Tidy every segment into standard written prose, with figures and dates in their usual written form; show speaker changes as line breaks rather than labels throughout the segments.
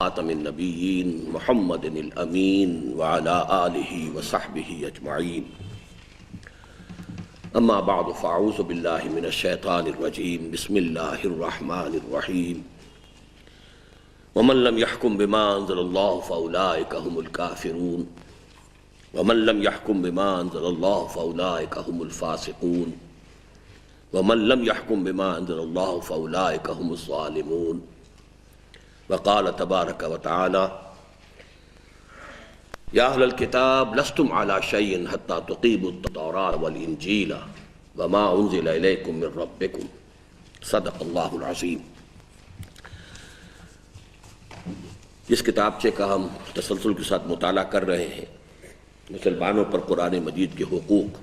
خاتم النبیین محمد الامین وعلی آلہ وصحبہ اجمعین اما بعد فاعوذ باللہ من الشیطان الرجیم بسم اللہ الرحمن الرحیم ومن لم يحكم بما انزل اللہ فاولئک هم الکافرون ومن لم يحكم بما انزل اللہ فاولئک هم الفاسقون ومن لم يحكم بما انزل اللہ فاولئک هم الظالمون وقال تبارک وتعالى یا اہل الکتاب لستم علی شیء حتی تقیموا التوراۃ والانجیل وما انزل الیکم من ربکم صدق اللہ العظیم۔ جس کتابچے کا ہم تسلسل کے ساتھ مطالعہ کر رہے ہیں، مسلمانوں پر قرآن مجید کے حقوق،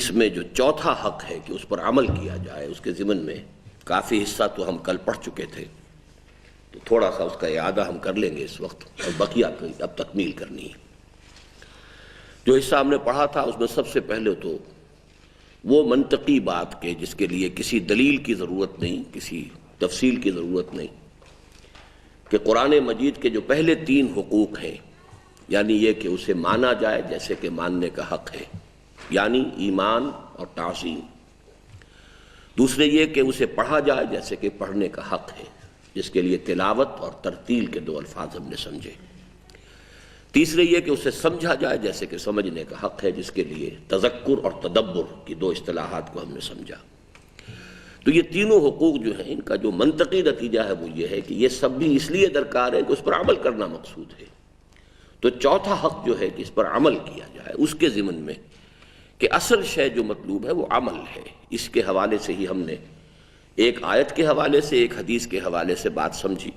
اس میں جو چوتھا حق ہے کہ اس پر عمل کیا جائے، اس کے ضمن میں کافی حصہ تو ہم کل پڑھ چکے تھے، تو تھوڑا سا اس کا اعادہ ہم کر لیں گے اس وقت، اور بقیہ اب تکمیل کرنی ہے۔ جو حصہ ہم نے پڑھا تھا اس میں سب سے پہلے تو وہ منطقی بات کہ جس کے لیے کسی دلیل کی ضرورت نہیں، کسی تفصیل کی ضرورت نہیں، کہ قرآن مجید کے جو پہلے تین حقوق ہیں، یعنی یہ کہ اسے مانا جائے جیسے کہ ماننے کا حق ہے، یعنی ایمان اور تعظیم۔ دوسرے یہ کہ اسے پڑھا جائے جیسے کہ پڑھنے کا حق ہے، جس کے لیے تلاوت اور ترتیل کے دو الفاظ ہم نے سمجھے۔ تیسرے یہ کہ اسے سمجھا جائے جیسے کہ سمجھنے کا حق ہے، جس کے لیے تذکر اور تدبر کی دو اصطلاحات کو ہم نے سمجھا۔ تو یہ تینوں حقوق جو ہیں، ان کا جو منطقی نتیجہ ہے وہ یہ ہے کہ یہ سب بھی اس لیے درکار ہے کہ اس پر عمل کرنا مقصود ہے۔ تو چوتھا حق جو ہے کہ اس پر عمل کیا جائے، اس کے ضمن میں کہ اصل شے جو مطلوب ہے وہ عمل ہے۔ اس کے حوالے سے ہی ہم نے ایک آیت کے حوالے سے، ایک حدیث کے حوالے سے بات سمجھی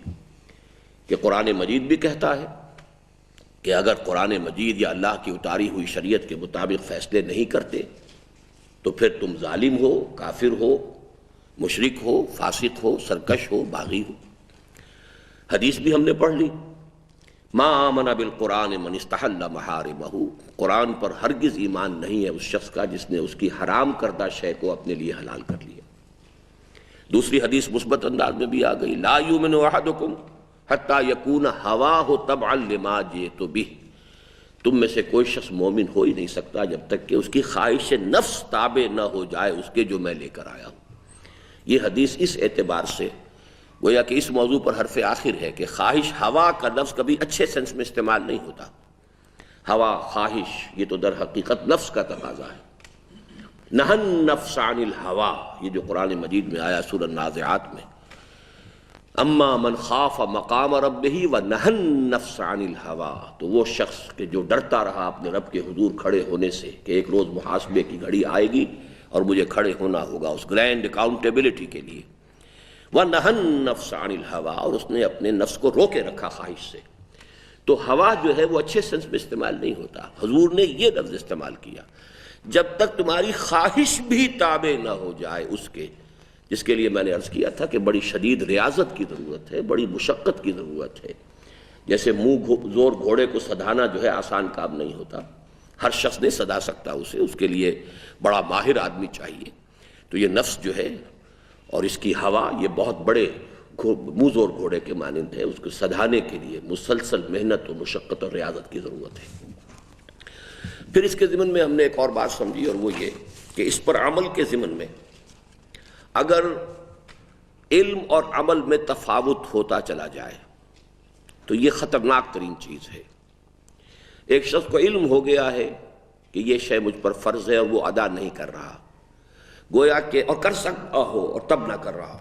کہ قرآن مجید بھی کہتا ہے کہ اگر قرآن مجید یا اللہ کی اتاری ہوئی شریعت کے مطابق فیصلے نہیں کرتے تو پھر تم ظالم ہو، کافر ہو، مشرک ہو، فاسق ہو، سرکش ہو، باغی ہو۔ حدیث بھی ہم نے پڑھ لی، ما آمن بالقرآن من استحل محارمہ، قرآن پر ہرگز ایمان نہیں ہے اس شخص کا جس نے اس کی حرام کردہ شے کو اپنے لیے حلال کر لیا۔ دوسری حدیث مثبت انداز میں بھی آ گئی، لا یؤمن احدکم حتی یکون ہواہ تبعا لما جئت بہ، تم میں سے کوئی شخص مومن ہو ہی نہیں سکتا جب تک کہ اس کی خواہش نفس تابع نہ ہو جائے اس کے جو میں لے کر آیا ہوں۔ یہ حدیث اس اعتبار سے گویا کہ اس موضوع پر حرف آخر ہے کہ خواہش، ہوا کا لفظ کبھی اچھے سینس میں استعمال نہیں ہوتا۔ ہوا، خواہش، یہ تو در حقیقت نفس کا تقاضا ہے۔ نہى النفس عن الہوا، یہ جو قرآن مجید میں آیا سورہ النازعات میں، اما من خاف مقام ربہ ونہى النفس عن الہوا، تو وہ شخص کہ جو ڈرتا رہا اپنے رب کے حضور کھڑے ہونے سے کہ ایک روز محاسبے کی گھڑی آئے گی اور مجھے کھڑے ہونا ہوگا اس گرینڈ اکاؤنٹیبلٹی کے لیے، ونہى النفس عن الہوا، اور اس نے اپنے نفس کو روکے رکھا خواہش سے۔ تو ہوا جو ہے وہ اچھے سینس میں استعمال نہیں ہوتا، حضور نے یہ لفظ استعمال کیا، جب تک تمہاری خواہش بھی تابع نہ ہو جائے اس کے، جس کے لیے میں نے عرض کیا تھا کہ بڑی شدید ریاضت کی ضرورت ہے، بڑی مشقت کی ضرورت ہے۔ جیسے منہ زور گھوڑے کو سدھانا جو ہے آسان کام نہیں ہوتا، ہر شخص نہیں سدھا سکتا اسے، اس کے لیے بڑا ماہر آدمی چاہیے۔ تو یہ نفس جو ہے اور اس کی ہوا، یہ بہت بڑے منہ زور گھوڑے کے مانند ہے، اس کو سدھانے کے لیے مسلسل محنت و مشقت اور ریاضت کی ضرورت ہے۔ پھر اس کے ضمن میں ہم نے ایک اور بات سمجھی، اور وہ یہ کہ اس پر عمل کے ضمن میں اگر علم اور عمل میں تفاوت ہوتا چلا جائے تو یہ خطرناک ترین چیز ہے۔ ایک شخص کو علم ہو گیا ہے کہ یہ شے مجھ پر فرض ہے اور وہ ادا نہیں کر رہا، گویا کہ اور کر سکتا ہو اور تب نہ کر رہا،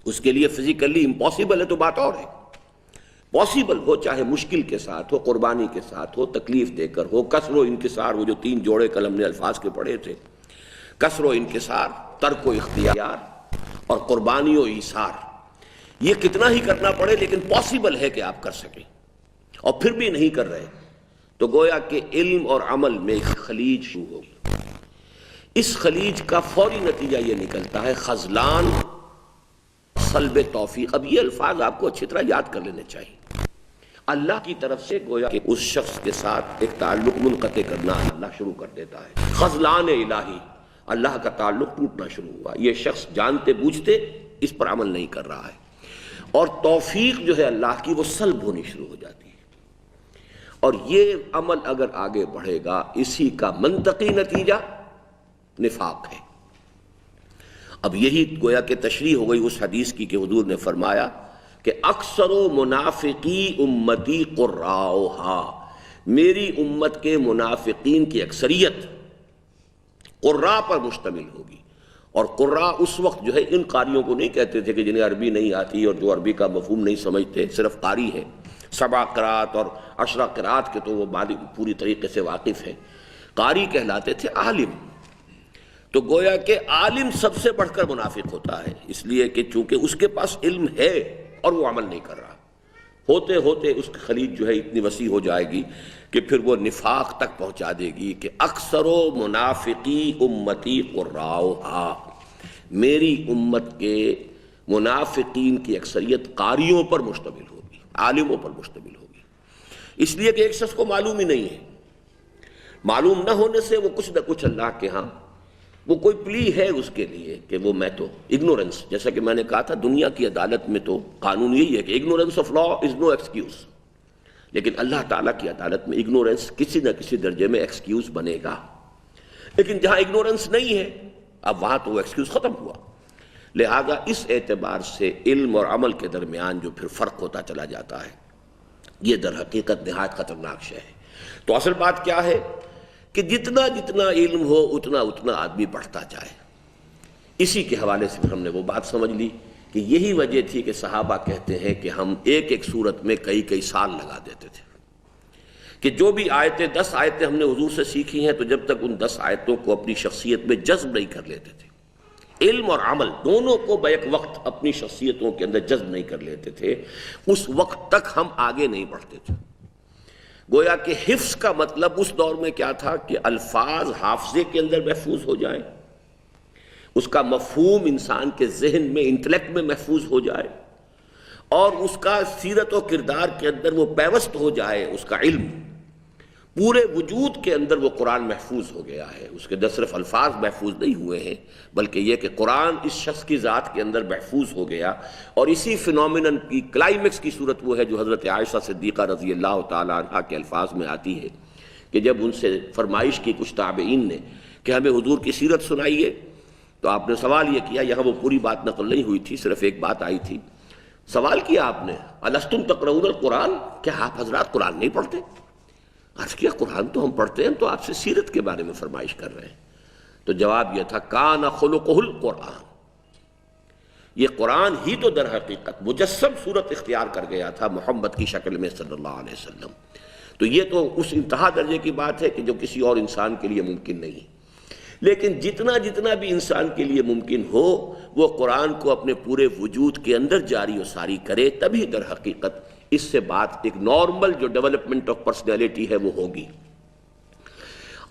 اس کے لیے فزیکلی امپاسبل ہے تو بات اور ہے، پاسبل ہو چاہے مشکل کے ساتھ ہو، قربانی کے ساتھ ہو، تکلیف دے کر ہو، کسر و انکسار، وہ جو تین جوڑے کل ہم نے الفاظ کے پڑھے تھے، کسر و انکسار، ترک و اختیار اور قربانی و ایثار، یہ کتنا ہی کرنا پڑے لیکن پاسبل ہے کہ آپ کر سکیں، اور پھر بھی نہیں کر رہے تو گویا کہ علم اور عمل میں ایک خلیج شروع ہوگی۔ اس خلیج کا فوری نتیجہ یہ نکلتا ہے خذلان، سلب توفیق۔ اب یہ الفاظ آپ کو اچھی طرح یاد کر لینے چاہیے۔ اللہ کی طرف سے گویا کہ اس شخص کے ساتھ ایک تعلق منقطع کرنا اللہ شروع کر دیتا ہے، خذلان الہی، اللہ کا تعلق ٹوٹنا شروع ہوا، یہ شخص جانتے بوجھتے اس پر عمل نہیں کر رہا ہے، اور توفیق جو ہے اللہ کی وہ سلب ہونی شروع ہو جاتی ہے، اور یہ عمل اگر آگے بڑھے گا اسی کا منطقی نتیجہ نفاق ہے۔ اب یہی گویا کہ تشریح ہو گئی اس حدیث کی کہ حضور نے فرمایا کہ اکثر و منافقی امتی قراؤہا، میری امت کے منافقین کی اکثریت قراء پر مشتمل ہوگی۔ اور قراء اس وقت جو ہے ان قاریوں کو نہیں کہتے تھے کہ جنہیں عربی نہیں آتی اور جو عربی کا مفہوم نہیں سمجھتے، صرف قاری ہیں، 7 قراءات اور 10 قراءات کے تو وہ پوری طریقے سے واقف ہیں۔ قاری کہلاتے تھے عالم، تو گویا کہ عالم سب سے بڑھ کر منافق ہوتا ہے، اس لیے کہ چونکہ اس کے پاس علم ہے اور وہ عمل نہیں کر رہا، ہوتے ہوتے اس کی خلید جو ہے اتنی وسیع ہو جائے گی کہ پھر وہ نفاق تک پہنچا دے گی کہ اکثر و منافقی امتی قراؤہا، میری امت کے منافقین کی اکثریت قاریوں پر مشتمل ہوگی، عالموں پر مشتمل ہوگی، اس لیے کہ ایک شخص کو معلوم ہی نہیں ہے، معلوم نہ ہونے سے وہ کچھ نہ کچھ اللہ کے ہاں وہ کوئی پلی ہے اس کے لیے کہ وہ میں تو اگنورنس، جیسا کہ میں نے کہا تھا دنیا کی عدالت میں تو قانون یہی ہے کہ ignorance of law is no excuse, لیکن اللہ تعالیٰ کی عدالت میں اگنورنس کسی نہ کسی درجے میں ایکسکیوز بنے گا، لیکن جہاں اگنورنس نہیں ہے اب وہاں تو وہ ایکسکیوز ختم ہوا۔ لہذا اس اعتبار سے علم اور عمل کے درمیان جو پھر فرق ہوتا چلا جاتا ہے یہ در حقیقت نہایت خطرناک شے ہے۔ تو اصل بات کیا ہے کہ جتنا جتنا علم ہو اتنا اتنا آدمی بڑھتا جائے۔ اسی کے حوالے سے ہم نے وہ بات سمجھ لی کہ یہی وجہ تھی کہ صحابہ کہتے ہیں کہ ہم ایک ایک صورت میں کئی کئی سال لگا دیتے تھے، کہ جو بھی آیتیں 10 آیتیں ہم نے حضور سے سیکھی ہیں تو جب تک ان 10 آیتوں کو اپنی شخصیت میں جذب نہیں کر لیتے تھے، علم اور عمل دونوں کو بیک وقت اپنی شخصیتوں کے اندر جذب نہیں کر لیتے تھے، اس وقت تک ہم آگے نہیں بڑھتے تھے۔ گویا کہ حفظ کا مطلب اس دور میں کیا تھا کہ الفاظ حافظے کے اندر محفوظ ہو جائیں، اس کا مفہوم انسان کے ذہن میں انٹلیکٹ میں محفوظ ہو جائے، اور اس کا سیرت و کردار کے اندر وہ پیوست ہو جائے، اس کا علم پورے وجود کے اندر وہ قرآن محفوظ ہو گیا ہے، اس کے نہ صرف الفاظ محفوظ نہیں ہوئے ہیں بلکہ یہ کہ قرآن اس شخص کی ذات کے اندر محفوظ ہو گیا۔ اور اسی فینومینن کی کلائمیکس کی صورت وہ ہے جو حضرت عائشہ صدیقہ رضی اللہ تعالیٰ عنہ کے الفاظ میں آتی ہے کہ جب ان سے فرمائش کی کچھ تابعین نے کہ ہمیں حضور کی سیرت سنائیے، تو آپ نے سوال یہ کیا، یہاں وہ پوری بات نقل نہیں ہوئی تھی، صرف ایک بات آئی تھی، سوال کیا آپ نے الستم تقرؤون القرآن، کیا آپ حضرات قرآن نہیں پڑھتے؟ عرض کیا قرآن تو ہم پڑھتے ہیں، تو آپ سے سیرت کے بارے میں فرمائش کر رہے ہیں۔ تو جواب یہ تھا کان خلقہ القرآن، یہ قرآن ہی تو در حقیقت مجسم صورت اختیار کر گیا تھا محمد کی شکل میں صلی اللہ علیہ وسلم۔ تو یہ تو اس انتہا درجے کی بات ہے کہ جو کسی اور انسان کے لیے ممکن نہیں، لیکن جتنا جتنا بھی انسان کے لیے ممکن ہو وہ قرآن کو اپنے پورے وجود کے اندر جاری و ساری کرے، تبھی در حقیقت اس سے بات ایک نارمل جو ڈیولپمنٹ آف پرسنالٹی ہے وہ ہوگی۔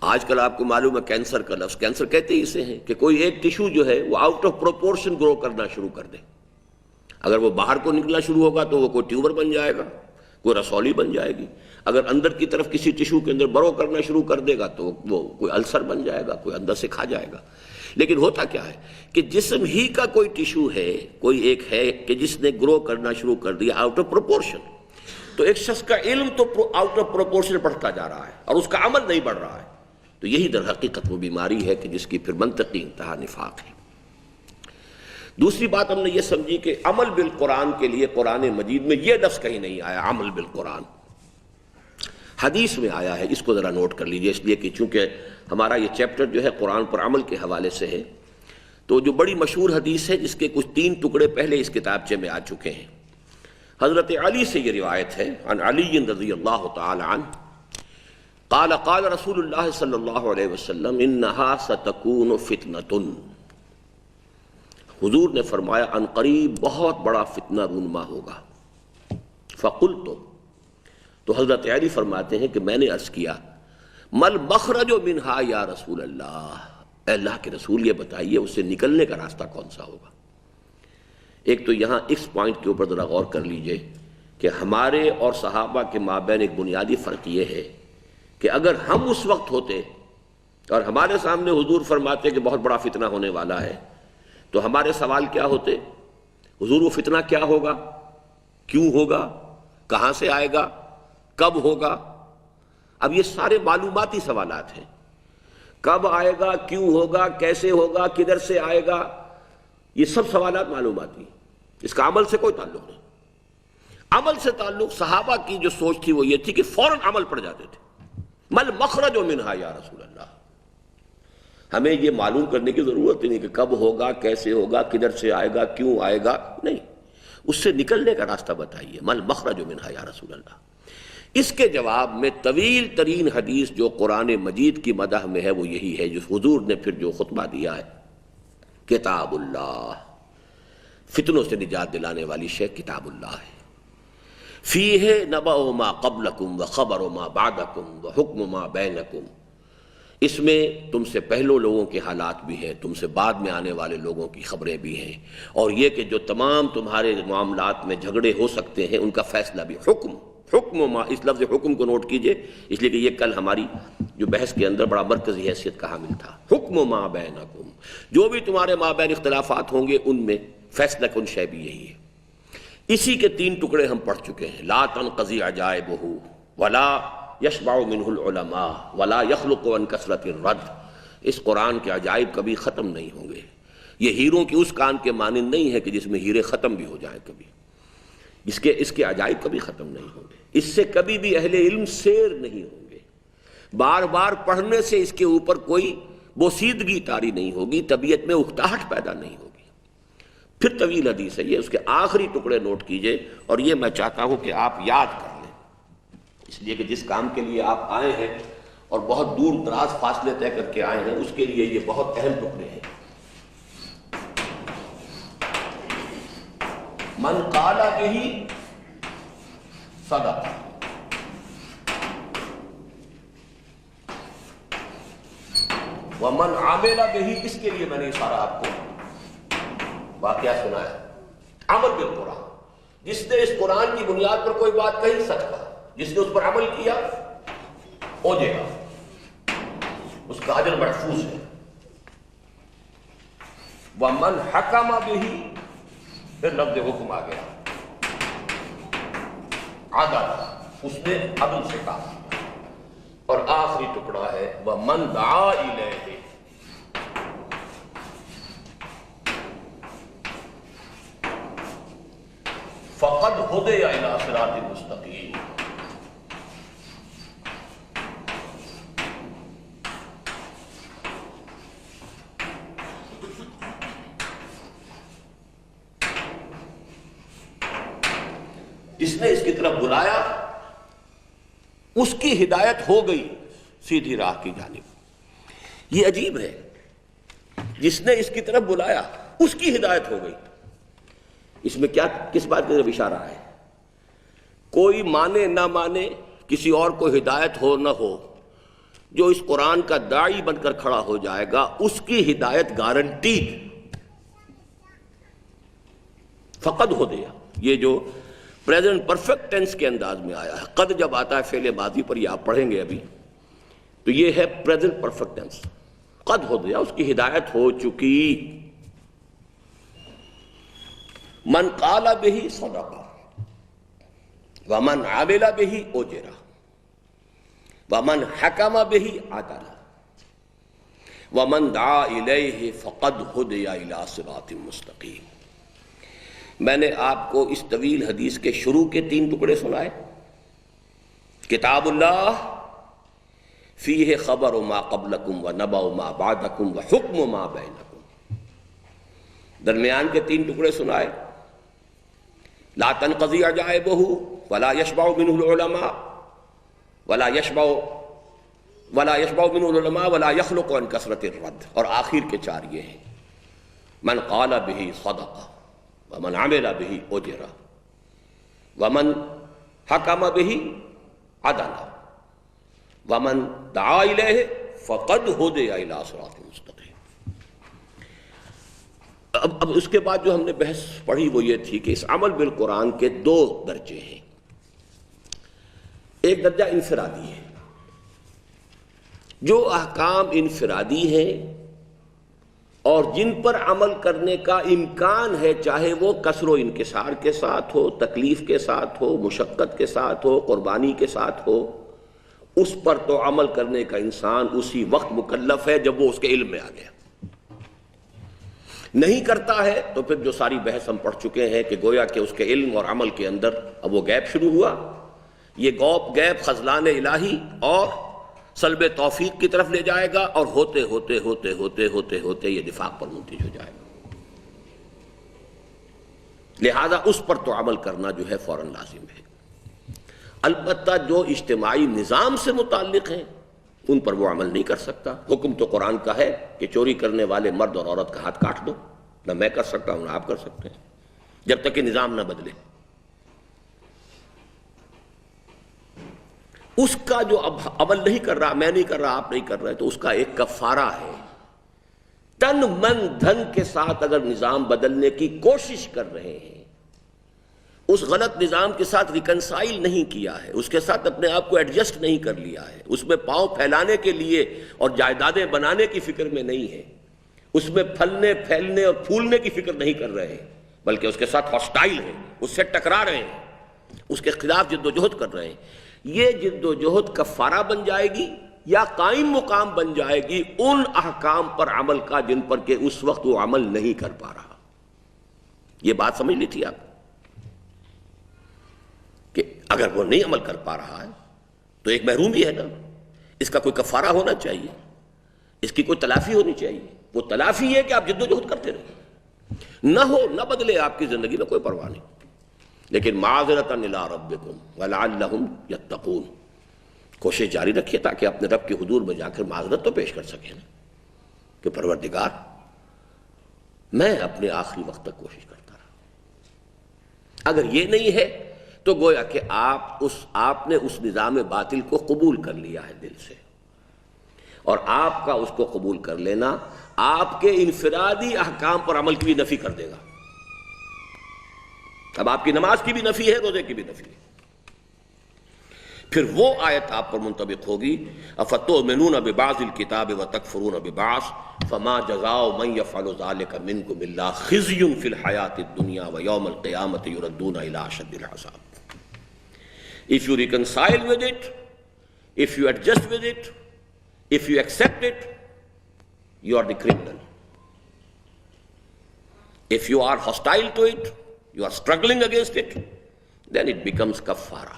آج کل آپ کو معلوم ہے کینسر کا لفظ، کینسر کہتے ہی اسے ہیں کہ کوئی ایک ٹیشو جو ہے وہ آؤٹ آف پروپورشن گرو کرنا شروع کر دے، اگر وہ باہر کو نکلنا شروع ہوگا تو وہ کوئی ٹیومر بن جائے گا، کوئی رسولی بن جائے گی، اگر اندر کی طرف کسی ٹیشو کے اندر برو کرنا شروع کر دے گا تو وہ کوئی السر بن جائے گا، کوئی اندر سے کھا جائے گا۔ لیکن ہوتا کیا ہے کہ جسم ہی کا کوئی ٹیشو ہے، کوئی ایک ہے کہ جس نے گرو کرنا شروع کر دیا آؤٹ آف پروپورشن، تو ایک شخص کا علم تو آؤٹ آف پروپورشن بڑھتا جا رہا ہے اور اس کا عمل نہیں بڑھ رہا ہے، تو یہی در حقیقت وہ بیماری ہے کہ جس کی پھر منطقی انتہا نفاق ہے۔ دوسری بات ہم نے یہ سمجھی کہ عمل بالقرآن کے لیے قرآن مجید میں یہ لفظ کہیں نہیں آیا، عمل بالقرآن حدیث میں آیا ہے، اس کو ذرا نوٹ کر لیجئے، اس لیے کہ چونکہ ہمارا یہ چیپٹر جو ہے قرآن پر عمل کے حوالے سے ہے، تو جو بڑی مشہور حدیث ہے جس کے کچھ 3 ٹکڑے پہلے اس کتابچے میں آ چکے ہیں، حضرت علی سے یہ روایت ہے، عن علی رضی اللہ تعالی عنہ قال قال رسول اللہ صلی اللہ علیہ وسلم انہا ستکون فتنۃ، حضور نے فرمایا ان قریب بہت بڑا فتنہ رونما ہوگا۔ فقلت، تو حضرت علی فرماتے ہیں کہ میں نے عرض کیا مل مخرج منہا یا رسول اللہ، اے اللہ کے رسول یہ بتائیے اس سے نکلنے کا راستہ کون سا ہوگا۔ ایک تو یہاں اس پوائنٹ کے اوپر ذرا غور کر لیجئے کہ ہمارے اور صحابہ کے مابین ایک بنیادی فرق یہ ہے کہ اگر ہم اس وقت ہوتے اور ہمارے سامنے حضور فرماتے کہ بہت بڑا فتنہ ہونے والا ہے، تو ہمارے سوال کیا ہوتے؟ حضور وہ فتنہ کیا ہوگا؟ کیوں ہوگا، کہاں سے آئے گا، کب ہوگا. اب یہ سارے معلوماتی سوالات ہیں. کب آئے گا، کیوں ہوگا، کیسے ہوگا، کدھر سے آئے گا، یہ سب سوالات معلوماتی ہیں. اس کا عمل سے کوئی تعلق نہیں. عمل سے تعلق صحابہ کی جو سوچ تھی وہ یہ تھی کہ فوراً عمل پڑ جاتے تھے. مل مخرج منہا یا رسول اللہ. ہمیں یہ معلوم کرنے کی ضرورت نہیں کہ کب ہوگا، کیسے ہوگا، کدھر سے آئے گا، کیوں آئے گا، نہیں. اس سے نکلنے کا راستہ بتائیے. مل مخرج منہا یا رسول اللہ. اس کے جواب میں طویل ترین حدیث جو قرآن مجید کی مدح میں ہے وہ یہی ہے جو حضور نے پھر جو خطبہ دیا ہے. کتاب اللہ، فتنوں سے نجات دلانے والی شے کتاب اللہ ہے. فیہ نبأ ما قبلکم وخبر ما بعدکم وحکم ما بینکم. اس میں تم سے پہلو لوگوں کے حالات بھی ہیں، تم سے بعد میں آنے والے لوگوں کی خبریں بھی ہیں، اور یہ کہ جو تمام تمہارے معاملات میں جھگڑے ہو سکتے ہیں ان کا فیصلہ بھی. حکم ما، اس لفظ حکم کو نوٹ کیجئے اس لیے کہ یہ کل ہماری جو بحث کے اندر بڑا مرکزی حیثیت کا حامل تھا. حکم ما بینکم، جو بھی تمہارے مابین اختلافات ہوں گے ان میں فیصلہ کن شے بھی یہی ہے. اسی کے 3 ٹکڑے ہم پڑھ چکے ہیں. لا تنقضی عجائبہ ولا یشبع منہ العلماء ولا یخلق عن کثرت الرد. اس قرآن کے عجائب کبھی ختم نہیں ہوں گے. یہ ہیروں کی اس کان کے مانند نہیں ہے کہ جس میں ہیرے ختم بھی ہو جائیں. کبھی اس کے عجائب کبھی ختم نہیں ہوں گے. اس سے کبھی بھی اہل علم سیر نہیں ہوں گے. بار بار پڑھنے سے اس کے اوپر کوئی بوسیدگی طاری نہیں ہوگی، طبیعت میں اکتاہٹ پیدا نہیں ہوگی. پھر طویل حدیث ہے یہ. اس کے آخری ٹکڑے نوٹ کیجئے، اور یہ میں چاہتا ہوں کہ آپ یاد کر لیں، اس لیے کہ جس کام کے لیے آپ آئے ہیں اور بہت دور دراز فاصلے طے کر کے آئے ہیں اس کے لیے یہ بہت اہم ٹکڑے ہیں. من قال بہ صدق، ومن عمل بہ، اس کے لیے میں نے سارا آپ کو واقعہ سنا ہے. عمل بالقرآن، جس نے اس قرآن کی بنیاد پر کوئی بات کہی سچ کہا، جس نے اس پر عمل کیا ہو جائے گا، اس کا اجر محفوظ ہے. ومن حکم بہ، پھر لفظ حکم آ گیا، عدل، اس نے عدل سے کہا. اور آخری ٹکڑا ہے ومن دعا الیہ، فقد ہدی الی صراط مستقیم. جس نے اس کی طرف بلایا اس کی ہدایت ہو گئی سیدھی راہ کی جانب. یہ عجیب ہے، جس نے اس کی طرف بلایا اس کی ہدایت ہو گئی. اس میں کیا، کس بات کی طرف اشارہ ہے؟ کوئی مانے نہ مانے، کسی اور کو ہدایت ہو نہ ہو، جو اس قرآن کا داعی بن کر کھڑا ہو جائے گا اس کی ہدایت گارنٹیڈ. فقد ہو دیا، یہ جو پریزنٹ پرفیکٹ ٹینس کے انداز میں آیا ہے. قد جب آتا ہے فعل ماضی پر، یہ آپ پڑھیں گے ابھی، تو یہ ہے پریزنٹ پرفیکٹ ٹینس. قد ہو دیا، اس کی ہدایت ہو چکی. من قال بہ صدق ومن عمل بہ اجر ومن حکم بہ عدل ومن دعا الیہ فقد ہدی الی صراط مستقیم. میں نے آپ کو اس طویل حدیث کے شروع کے 3 ٹکڑے سنائے. کتاب اللہ، فیہ خبر ما قبلکم ونبأ ما بعدکم وحکم ما بینکم. درمیان کے 3 ٹکڑے سنائے. لا تنقضی عجائبہ ولا یشبع منہ العلماء ولا یشبع منہ العلماء ولا یخلق عن کثرت الرد. اور آخر کے 4 یہ ہیں. من قال بہ صدق ومن عمل بہ اجر ومن حکم بہ عدل ومن دعا الیہ فقد ہدی الی صراط مستقیم. اب اس کے بعد جو ہم نے بحث پڑھی وہ یہ تھی کہ اس عمل بالقرآن کے 2 درجے ہیں. ایک درجہ انفرادی ہے. جو احکام انفرادی ہیں اور جن پر عمل کرنے کا امکان ہے، چاہے وہ کسر و انکسار کے ساتھ ہو، تکلیف کے ساتھ ہو، مشقت کے ساتھ ہو، قربانی کے ساتھ ہو، اس پر تو عمل کرنے کا انسان اسی وقت مکلف ہے جب وہ اس کے علم میں آ گیا۔ نہیں کرتا ہے تو پھر جو ساری بحث ہم پڑھ چکے ہیں کہ گویا کہ اس کے علم اور عمل کے اندر اب وہ گیپ شروع ہوا۔ یہ گیپ خذلان الہی اور سلب توفیق کی طرف لے جائے گا، اور ہوتے ہوتے ہوتے ہوتے ہوتے ہوتے یہ نفاق پر منتج ہو جائے گا۔ لہذا اس پر تو عمل کرنا جو ہے فوراً لازم ہے۔ البتہ جو اجتماعی نظام سے متعلق ہیں ان پر وہ عمل نہیں کر سکتا۔ حکم تو قرآن کا ہے کہ چوری کرنے والے مرد اور عورت کا ہاتھ کاٹ دو، نہ میں کر سکتا ہوں نہ آپ کر سکتے ہیں، جب تک کہ نظام نہ بدلے۔ اس کا جو اب عمل نہیں کر رہا، میں نہیں کر رہا، آپ نہیں کر رہے، تو اس کا ایک کفارہ ہے۔ تن من دھن کے ساتھ اگر نظام بدلنے کی کوشش کر رہے ہیں، اس غلط نظام کے ساتھ ریکنسائل نہیں کیا ہے، اس کے ساتھ اپنے آپ کو ایڈجسٹ نہیں کر لیا ہے، اس میں پاؤں پھیلانے کے لیے اور جائیدادیں بنانے کی فکر میں نہیں ہے، اس میں پھلنے پھیلنے اور پھولنے کی فکر نہیں کر رہے ہیں، بلکہ اس کے ساتھ ہاسٹائل ہیں، اس سے ٹکرا رہے ہیں، اس کے خلاف جد و جہد کر رہے ہیں۔ یہ جد و جہد کفارہ بن جائے گی یا قائم مقام بن جائے گی ان احکام پر عمل کا جن پر کہ اس وقت وہ عمل نہیں کر پا رہا۔ یہ بات سمجھ لی تھی آپ کہ اگر وہ نہیں عمل کر پا رہا ہے تو ایک محرومی ہے نا، اس کا کوئی کفارہ ہونا چاہیے، اس کی کوئی تلافی ہونی چاہیے۔ وہ تلافی ہے کہ آپ جد و جہد کرتے رہیں، نہ ہو نہ بدلے آپ کی زندگی میں کوئی پرواہ نہیں، لیکن معذرتاً الی ربکم ولعلہم یتقون، کوشش جاری رکھیے تاکہ اپنے رب کے حضور میں جا کر معذرت تو پیش کر سکیں نا کہ پروردگار میں اپنے آخری وقت تک کوشش کرتا رہا۔ اگر یہ نہیں ہے تو گویا کہ آپ نے اس نظام باطل کو قبول کر لیا ہے دل سے، اور آپ کا اس کو قبول کر لینا آپ کے انفرادی احکام پر عمل کی بھی نفی کر دے گا۔ اب آپ کی نماز کی بھی نفی ہے، روزے کی بھی نفی ہے۔ پھر وہ آیت آپ پر منطبق ہوگی افتؤمنون ببعض الکتاب وتکفرون ببعض فما جزاء من يفعل ذلك منكم الا خزي في الحیاة الدنیا ویوم القیامة یردون الى اشد العذاب۔ If you reconcile with it, if you adjust with it, if you accept it, you are the criminal. If you are hostile to it, you are struggling against it, then it becomes kafara.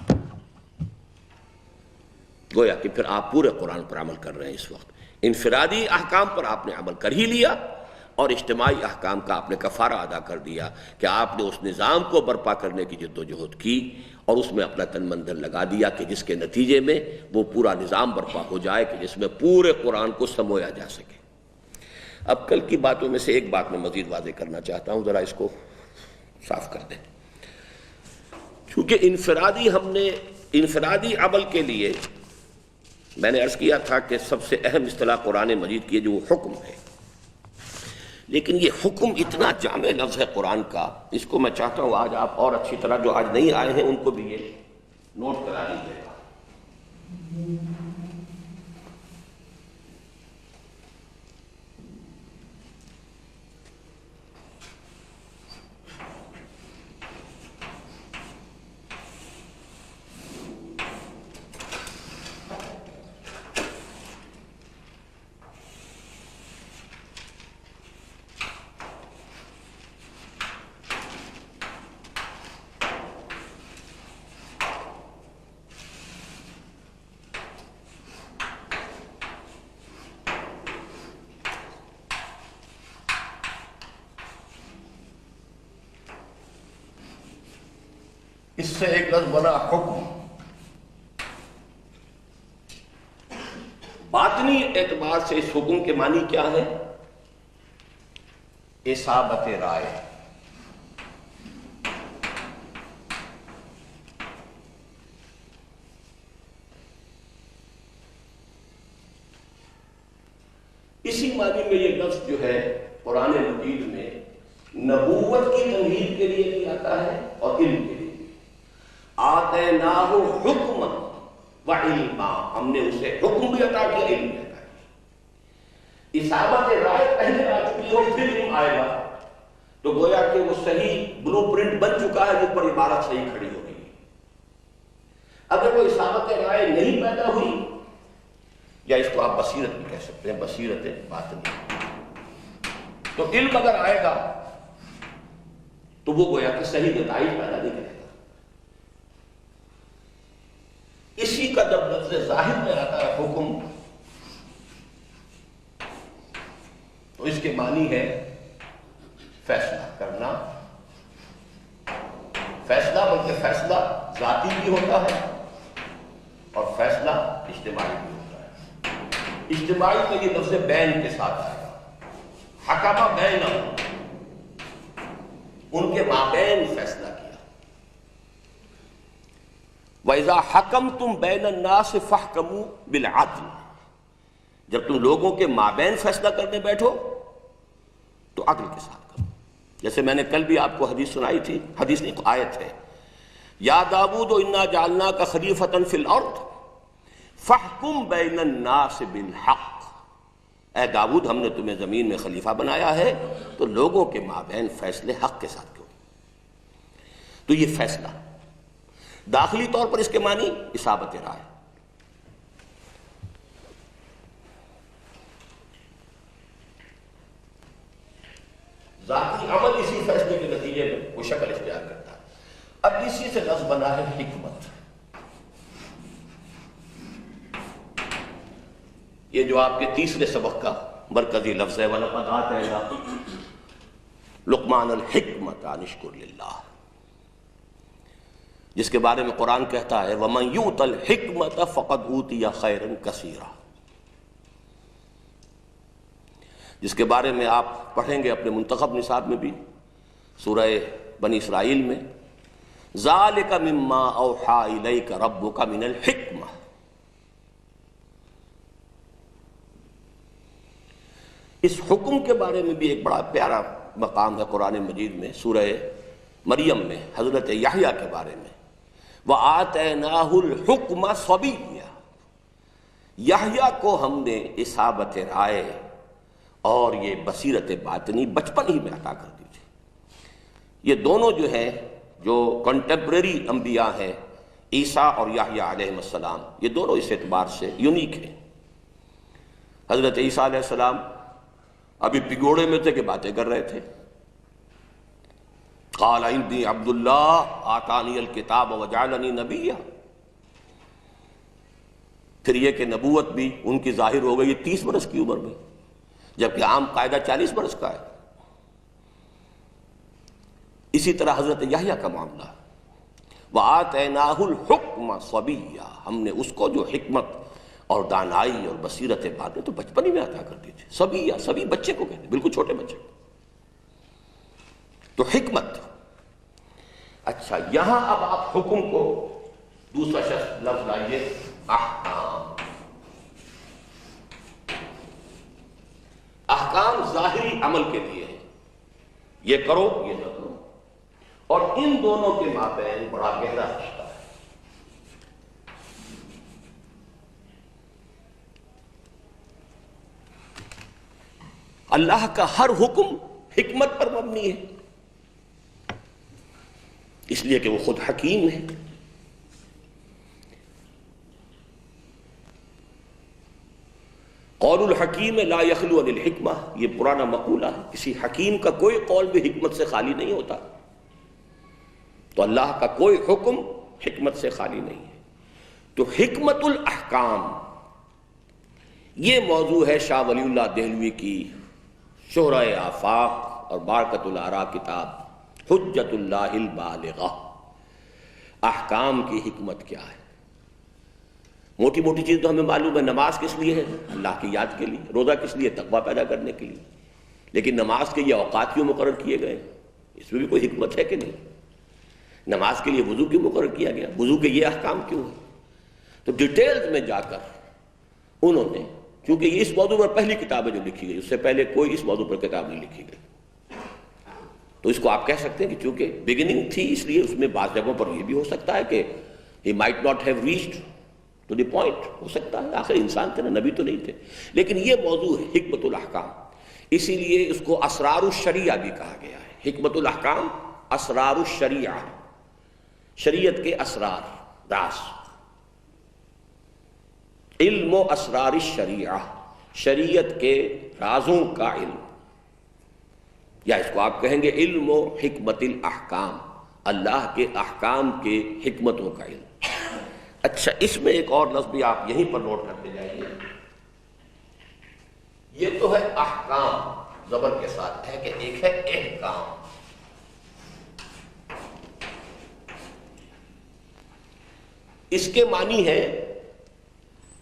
گویا کہ پھر آپ پورے قرآن پر عمل کر رہے ہیں۔ اس وقت انفرادی احکام پر آپ نے عمل کر ہی لیا، اور اجتماعی احکام کا آپ نے کفارہ ادا کر دیا کہ آپ نے اس نظام کو برپا کرنے کی جد و جہد کی اور اس میں اپنا تن من دھن لگا دیا کہ جس کے نتیجے میں وہ پورا نظام برپا ہو جائے کہ جس میں پورے قرآن کو سمویا جا سکے۔ اب کل کی باتوں میں سے ایک بات میں مزید واضح کرنا چاہتا ہوں، ذرا اس کو صاف کر دیں۔ چونکہ انفرادی عمل کے لیے میں نے عرض کیا تھا کہ سب سے اہم اصطلاح قرآن مجید کی ہے جو وہ حکم ہے، لیکن یہ حکم اتنا جامع لفظ ہے قرآن کا، اس کو میں چاہتا ہوں آج آپ اور اچھی طرح جو آج نہیں آئے ہیں ان کو بھی یہ نوٹ کرا لیجیے گا۔ اس سے ایک لفظ بنا حکم۔ باطنی اعتبار سے اس حکم کے معنی کیا ہے؟ اصابت رائے۔ اسی معنی میں یہ لفظ جو ہے قرآن مجید میں نبوت کی تمہید کے لیے بھی آتا ہے اور علم کے لیے۔ آتیناہ حکما وعلما، ہم نے اسے حکم بھی عطا کیا، علم بھی عطا کیا۔ اصابت رائے پہلے آ چکی کی وہ فلم آئے گا تو گویا کہ وہ صحیح بلو پرنٹ بن چکا ہے جس پر عمارت صحیح کھڑی ہو گئی۔ اگر وہ اصابت رائے نہیں پیدا ہوئی، یا اس کو آپ بصیرت بھی کہہ سکتے ہیں، بصیرت باطنی، تو علم اگر آئے گا تو وہ گویا کہ صحیح نتائج پیدا نہیں کرے گا۔ اسی کا جب لفظ ظاہر میں آتا ہے حکم، تو اس کے معنی ہے فیصلہ کرنا، فیصلہ بلکہ فیصلہ ذاتی بھی ہوتا ہے اور فیصلہ اجتماعی بھی ہوتا ہے۔ اجتماعی میں یہ لفظ بین کے ساتھ آئے گا، حکم بینہم، ان کے مابین فیصلہ کیا۔ وَإِذَا حَكَمْتُمْ بَيْنَ النَّاسِ فَاحْكَمُوا بِالْعَدْلِ، جب تم لوگوں کے مابین فیصلہ کرنے بیٹھو تو عدل کے ساتھ کرو۔ جیسے میں نے کل بھی آپ کو حدیث سنائی تھی، حدیث نہیں آیت ہے، یا داؤد انا جعلناک خلیفۃ فی الارض فاحکم بین الناس بالحق، اے داؤد ہم نے تمہیں زمین میں خلیفہ بنایا ہے تو لوگوں کے مابین فیصلے حق کے ساتھ کرو۔ تو یہ فیصلہ داخلی طور پر اس کے معنی اصابت رائے، ذاتی عمل اسی فیصلے کے نتیجے میں وہ شکل اختیار کرتا ہے۔ اب اسی سے لفظ بنا ہے حکمت، یہ جو آپ کے تیسرے سبق کا مرکزی لفظ ہے، وَلَقَدْ آتَيْنَا لُقْمَانَ الْحِکْمَةَ أَنِ اشْکُرْ لِلَّهِ، جس کے بارے میں قرآن کہتا ہے وَمَنْ یُؤْتَ الْحِکْمَةَ فَقَدْ أُوتِیَ خَیْرًا کَثِیرًا، جس کے بارے میں آپ پڑھیں گے اپنے منتخب نصاب میں بھی، سورہ بنی اسرائیل میں، ذَلِكَ مِمَّا أَوْحَىٰ إِلَيْكَ رَبُّكَ مِنَ الْحِکْمَةِ، اس حکم کے بارے میں بھی ایک بڑا پیارا مقام ہے قرآن مجید میں، سورہ مریم میں حضرت یحییٰ کے بارے میں، وَآتَيْنَاهُ الْحُکْمَ صَبِيًّا، یحییٰ کو ہم نے اصابت رائے اور یہ بصیرت باطنی بچپن ہی میں عطا کر دی تھی۔ یہ دونوں جو ہیں جو کنٹمپریری انبیاء ہیں، عیسیٰ اور یحییٰ علیہ السلام، یہ دونوں اس اعتبار سے یونیک ہیں۔ حضرت عیسیٰ علیہ السلام ابھی پگوڑے میں تھے کہ باتیں کر رہے تھے، قال انی عبد اللہ آتانی الکتاب وجعلنی نبیا، پھر یہ کہ نبوت بھی ان کی ظاہر ہو گئی 30 برس کی عمر میں، جبکہ عام قاعدہ 40 برس کا ہے۔ اسی طرح حضرت یحییٰ کا معاملہ، وَآتَيْنَاهُ الْحُکْمَ صَبِيًّا، ہم نے اس کو جو حکمت اور دانائی اور بصیرت باطنی تو بچپن ہی میں عطا کر دی تھی۔ صبیہ، صبی بچے کو کہتے ہیں، بالکل چھوٹے بچے کو۔ تو حکمت، اچھا یہاں اب آپ حکم کو دوسرا شخص لفظ لائیے، احکام۔ احکام ظاہری عمل کے لیے ہیں، یہ کرو یہ نہ کرو، اور ان دونوں کے مابین بڑا گہرا رشتہ ہے۔ اللہ کا ہر حکم حکمت پر مبنی ہے، اس لیے کہ وہ خود حکیم ہے۔ قول الحکیم لا یخلو عن الحکمہ، یہ پرانا مقولہ ہے، کسی حکیم کا کوئی قول بھی حکمت سے خالی نہیں ہوتا، تو اللہ کا کوئی حکم حکمت سے خالی نہیں ہے۔ تو حکمت الاحکام یہ موضوع ہے شاہ ولی اللہ دہلوی کی شہرہ آفاق اور بارکۃ الآراء کتاب حجت اللہ البالغہ۔ احکام کی حکمت کیا ہے؟ موٹی موٹی چیز تو ہمیں معلوم ہے، نماز کس لیے ہے؟ اللہ کی یاد کے لیے۔ روزہ کس لیے؟ تقویٰ پیدا کرنے کے لیے۔ لیکن نماز کے یہ اوقات کیوں مقرر کیے گئے؟ اس میں بھی کوئی حکمت ہے کہ نہیں؟ نماز کے لیے وضو کیوں مقرر کیا گیا؟ وضو کے یہ احکام کیوں ہیں؟ تو ڈیٹیلز میں جا کر انہوں نے، کیونکہ یہ اس موضوع پر پہلی کتاب ہے جو لکھی گئی، اس سے پہلے کوئی اس موضوع پر کتاب نہیں لکھی گئی، تو اس کو آپ کہہ سکتے ہیں کہ چونکہ بگننگ تھی اس لیے اس میں بعض جگہوں پر یہ بھی ہو سکتا ہے کہ he might not have reached to the point، ہو سکتا ہے، آخر انسان تھے نا، نبی تو نہیں تھے۔ لیکن یہ موضوع ہے حکمت الاحکام، اسی لیے اس کو اسرار الشریعہ بھی کہا گیا ہے. حکمت الاحکام اسرار الشریعہ، شریعت کے اسرار، راز. علم و اسرار الشریعہ، شریعت کے رازوں کا علم، یا اس کو آپ کہیں گے علم و حکمت الاحکام، اللہ کے احکام کے حکمتوں کا علم. اچھا، اس میں ایک اور لفظ بھی آپ یہیں پر نوٹ کرتے جائیے. یہ تو ہے احکام، زبر کے ساتھ ہے، کہ ایک ہے احکام. اس کے معنی ہے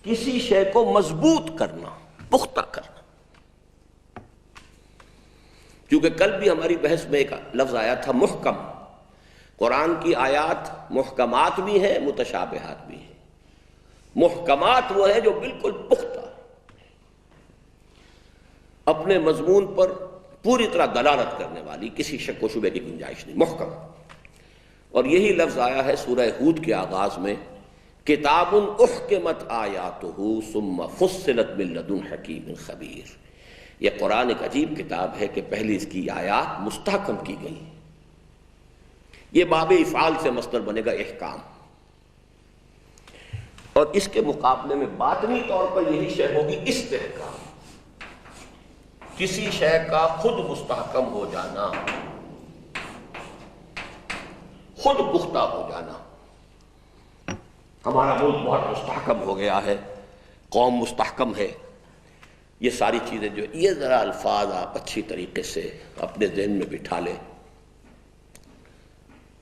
کسی شے کو مضبوط کرنا، پختہ کرنا. کیونکہ کل بھی ہماری بحث میں ایک لفظ آیا تھا محکم. قرآن کی آیات محکمات بھی ہیں، متشابہات بھی ہیں. محکمات وہ ہیں جو بالکل پختہ، اپنے مضمون پر پوری طرح دلالت کرنے والی، کسی شک و شبہ کی گنجائش نہیں، محکم. اور یہی لفظ آیا ہے سورہ ہود کے آغاز میں، کتاب احکمت آیاتہ ثم فصلت من لدن حکیم خبیر. یہ قرآن ایک عجیب کتاب ہے کہ پہلی اس کی آیات مستحکم کی گئی. یہ باب افعال سے مصدر بنے گا احکام. اور اس کے مقابلے میں باطنی طور پر یہی شے ہوگی استحکام، کسی شے کا خود مستحکم ہو جانا، خود پختہ ہو جانا. ہمارا ملک بہت مستحکم ہو گیا ہے، قوم مستحکم ہے. یہ ساری چیزیں جو یہ ذرا الفاظ آپ اچھی طریقے سے اپنے ذہن میں بٹھا لیں.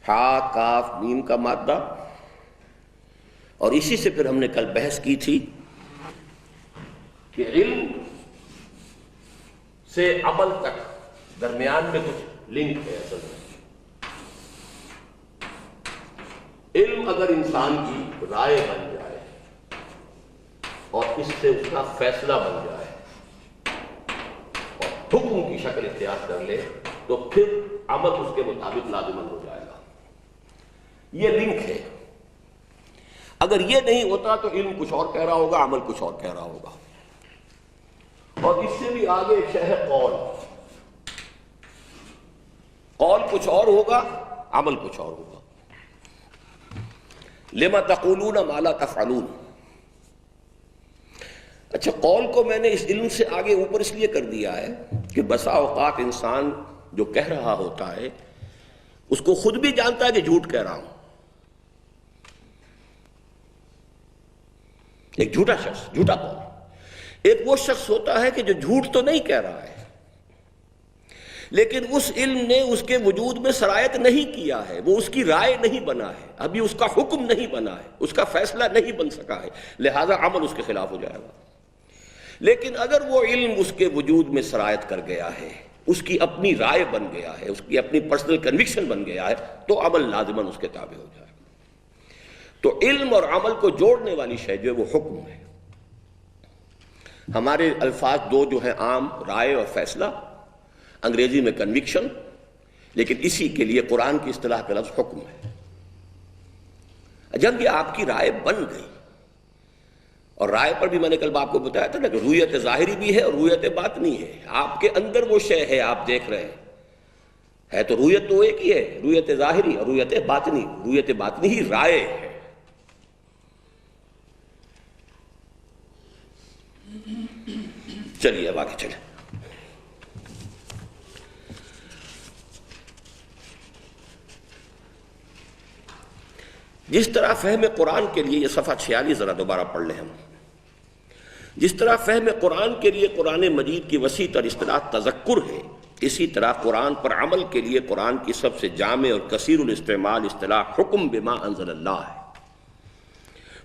ہا کاف میم کا مادہ، اور اسی سے پھر ہم نے کل بحث کی تھی کہ علم سے عمل تک درمیان میں کچھ لنک ہے. اصل میں علم اگر انسان کی رائے بن جائے اور اس سے اس کا فیصلہ بن جائے اور حکم کی شکل اختیار کر لے تو پھر عمل اس کے مطابق لازمن ہو جائے گا. یہ لنک ہے. اگر یہ نہیں ہوتا تو علم کچھ اور کہہ رہا ہوگا، عمل کچھ اور کہہ رہا ہوگا. اور اس سے بھی آگے ایک شے ہے قول. قول کچھ اور ہوگا، عمل کچھ اور ہوگا. لما تقولون ما لا تفعلون. اچھا، قول کو میں نے اس علم سے آگے اوپر اس لیے کر دیا ہے کہ بسا اوقات انسان جو کہہ رہا ہوتا ہے اس کو خود بھی جانتا ہے کہ جھوٹ کہہ رہا ہوں. ایک جھوٹا شخص، جھوٹا قول. ایک وہ شخص ہوتا ہے کہ جو جھوٹ تو نہیں کہہ رہا ہے لیکن اس علم نے اس کے وجود میں سرایت نہیں کیا ہے، وہ اس کی رائے نہیں بنا ہے، ابھی اس کا حکم نہیں بنا ہے، اس کا فیصلہ نہیں بن سکا ہے، لہذا عمل اس کے خلاف ہو جائے گا. لیکن اگر وہ علم اس کے وجود میں سرایت کر گیا ہے، اس کی اپنی رائے بن گیا ہے، اس کی اپنی پرسنل کنوکشن بن گیا ہے، تو عمل لازماً اس کے تابع ہو جائے گا. تو علم اور عمل کو جوڑنے والی شے جو ہے وہ حکم ہے. ہمارے الفاظ دو جو ہیں عام، رائے اور فیصلہ، انگریزی میں کنوکشن، لیکن اسی کے لیے قرآن کی اصطلاح کا لفظ حکم ہے. جب یہ آپ کی رائے بن گئی، اور رائے پر بھی میں نے کل آپ کو بتایا تھا نا کہ رویت ظاہری بھی ہے اور رویت باطنی ہے. آپ کے اندر وہ شے ہے آپ دیکھ رہے ہیں، ہے تو رویت تو ایک ہی ہے، رویت ظاہری اور رویت باطنی. رویت باطنی ہی رائے ہے. چلیے اب آگے چلیں. جس طرح فہم قرآن کے لیے، یہ صفحہ 46 ذرا دوبارہ پڑھ لیں ہم. جس طرح فہم قرآن کے لیے قرآن مجید کی وسیع تر اصطلاح تذکر ہے، اسی طرح قرآن پر عمل کے لیے قرآن کی سب سے جامع اور کثیر الاستعمال اصطلاح حکم بما انزل اللہ ہے.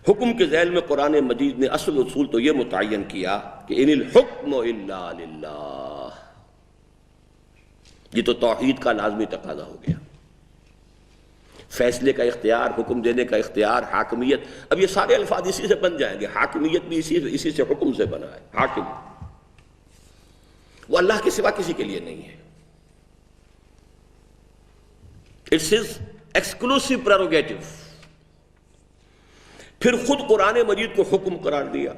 حکم کے ذیل میں قرآن مجید نے اصل اصول تو یہ متعین کیا کہ ان الحکم الا للہ. یہ تو توحید کا لازمی تقاضا ہو گیا. فیصلے کا اختیار، حکم دینے کا اختیار، حاکمیت. اب یہ سارے الفاظ اسی سے بن جائیں گے. حاکمیت بھی اسی سے حکم سے بنا ہے. حاکم وہ اللہ کے سوا کسی کے لیے نہیں ہے. It's his exclusive prerogative. پھر خود قرآن مجید کو حکم قرار دیا.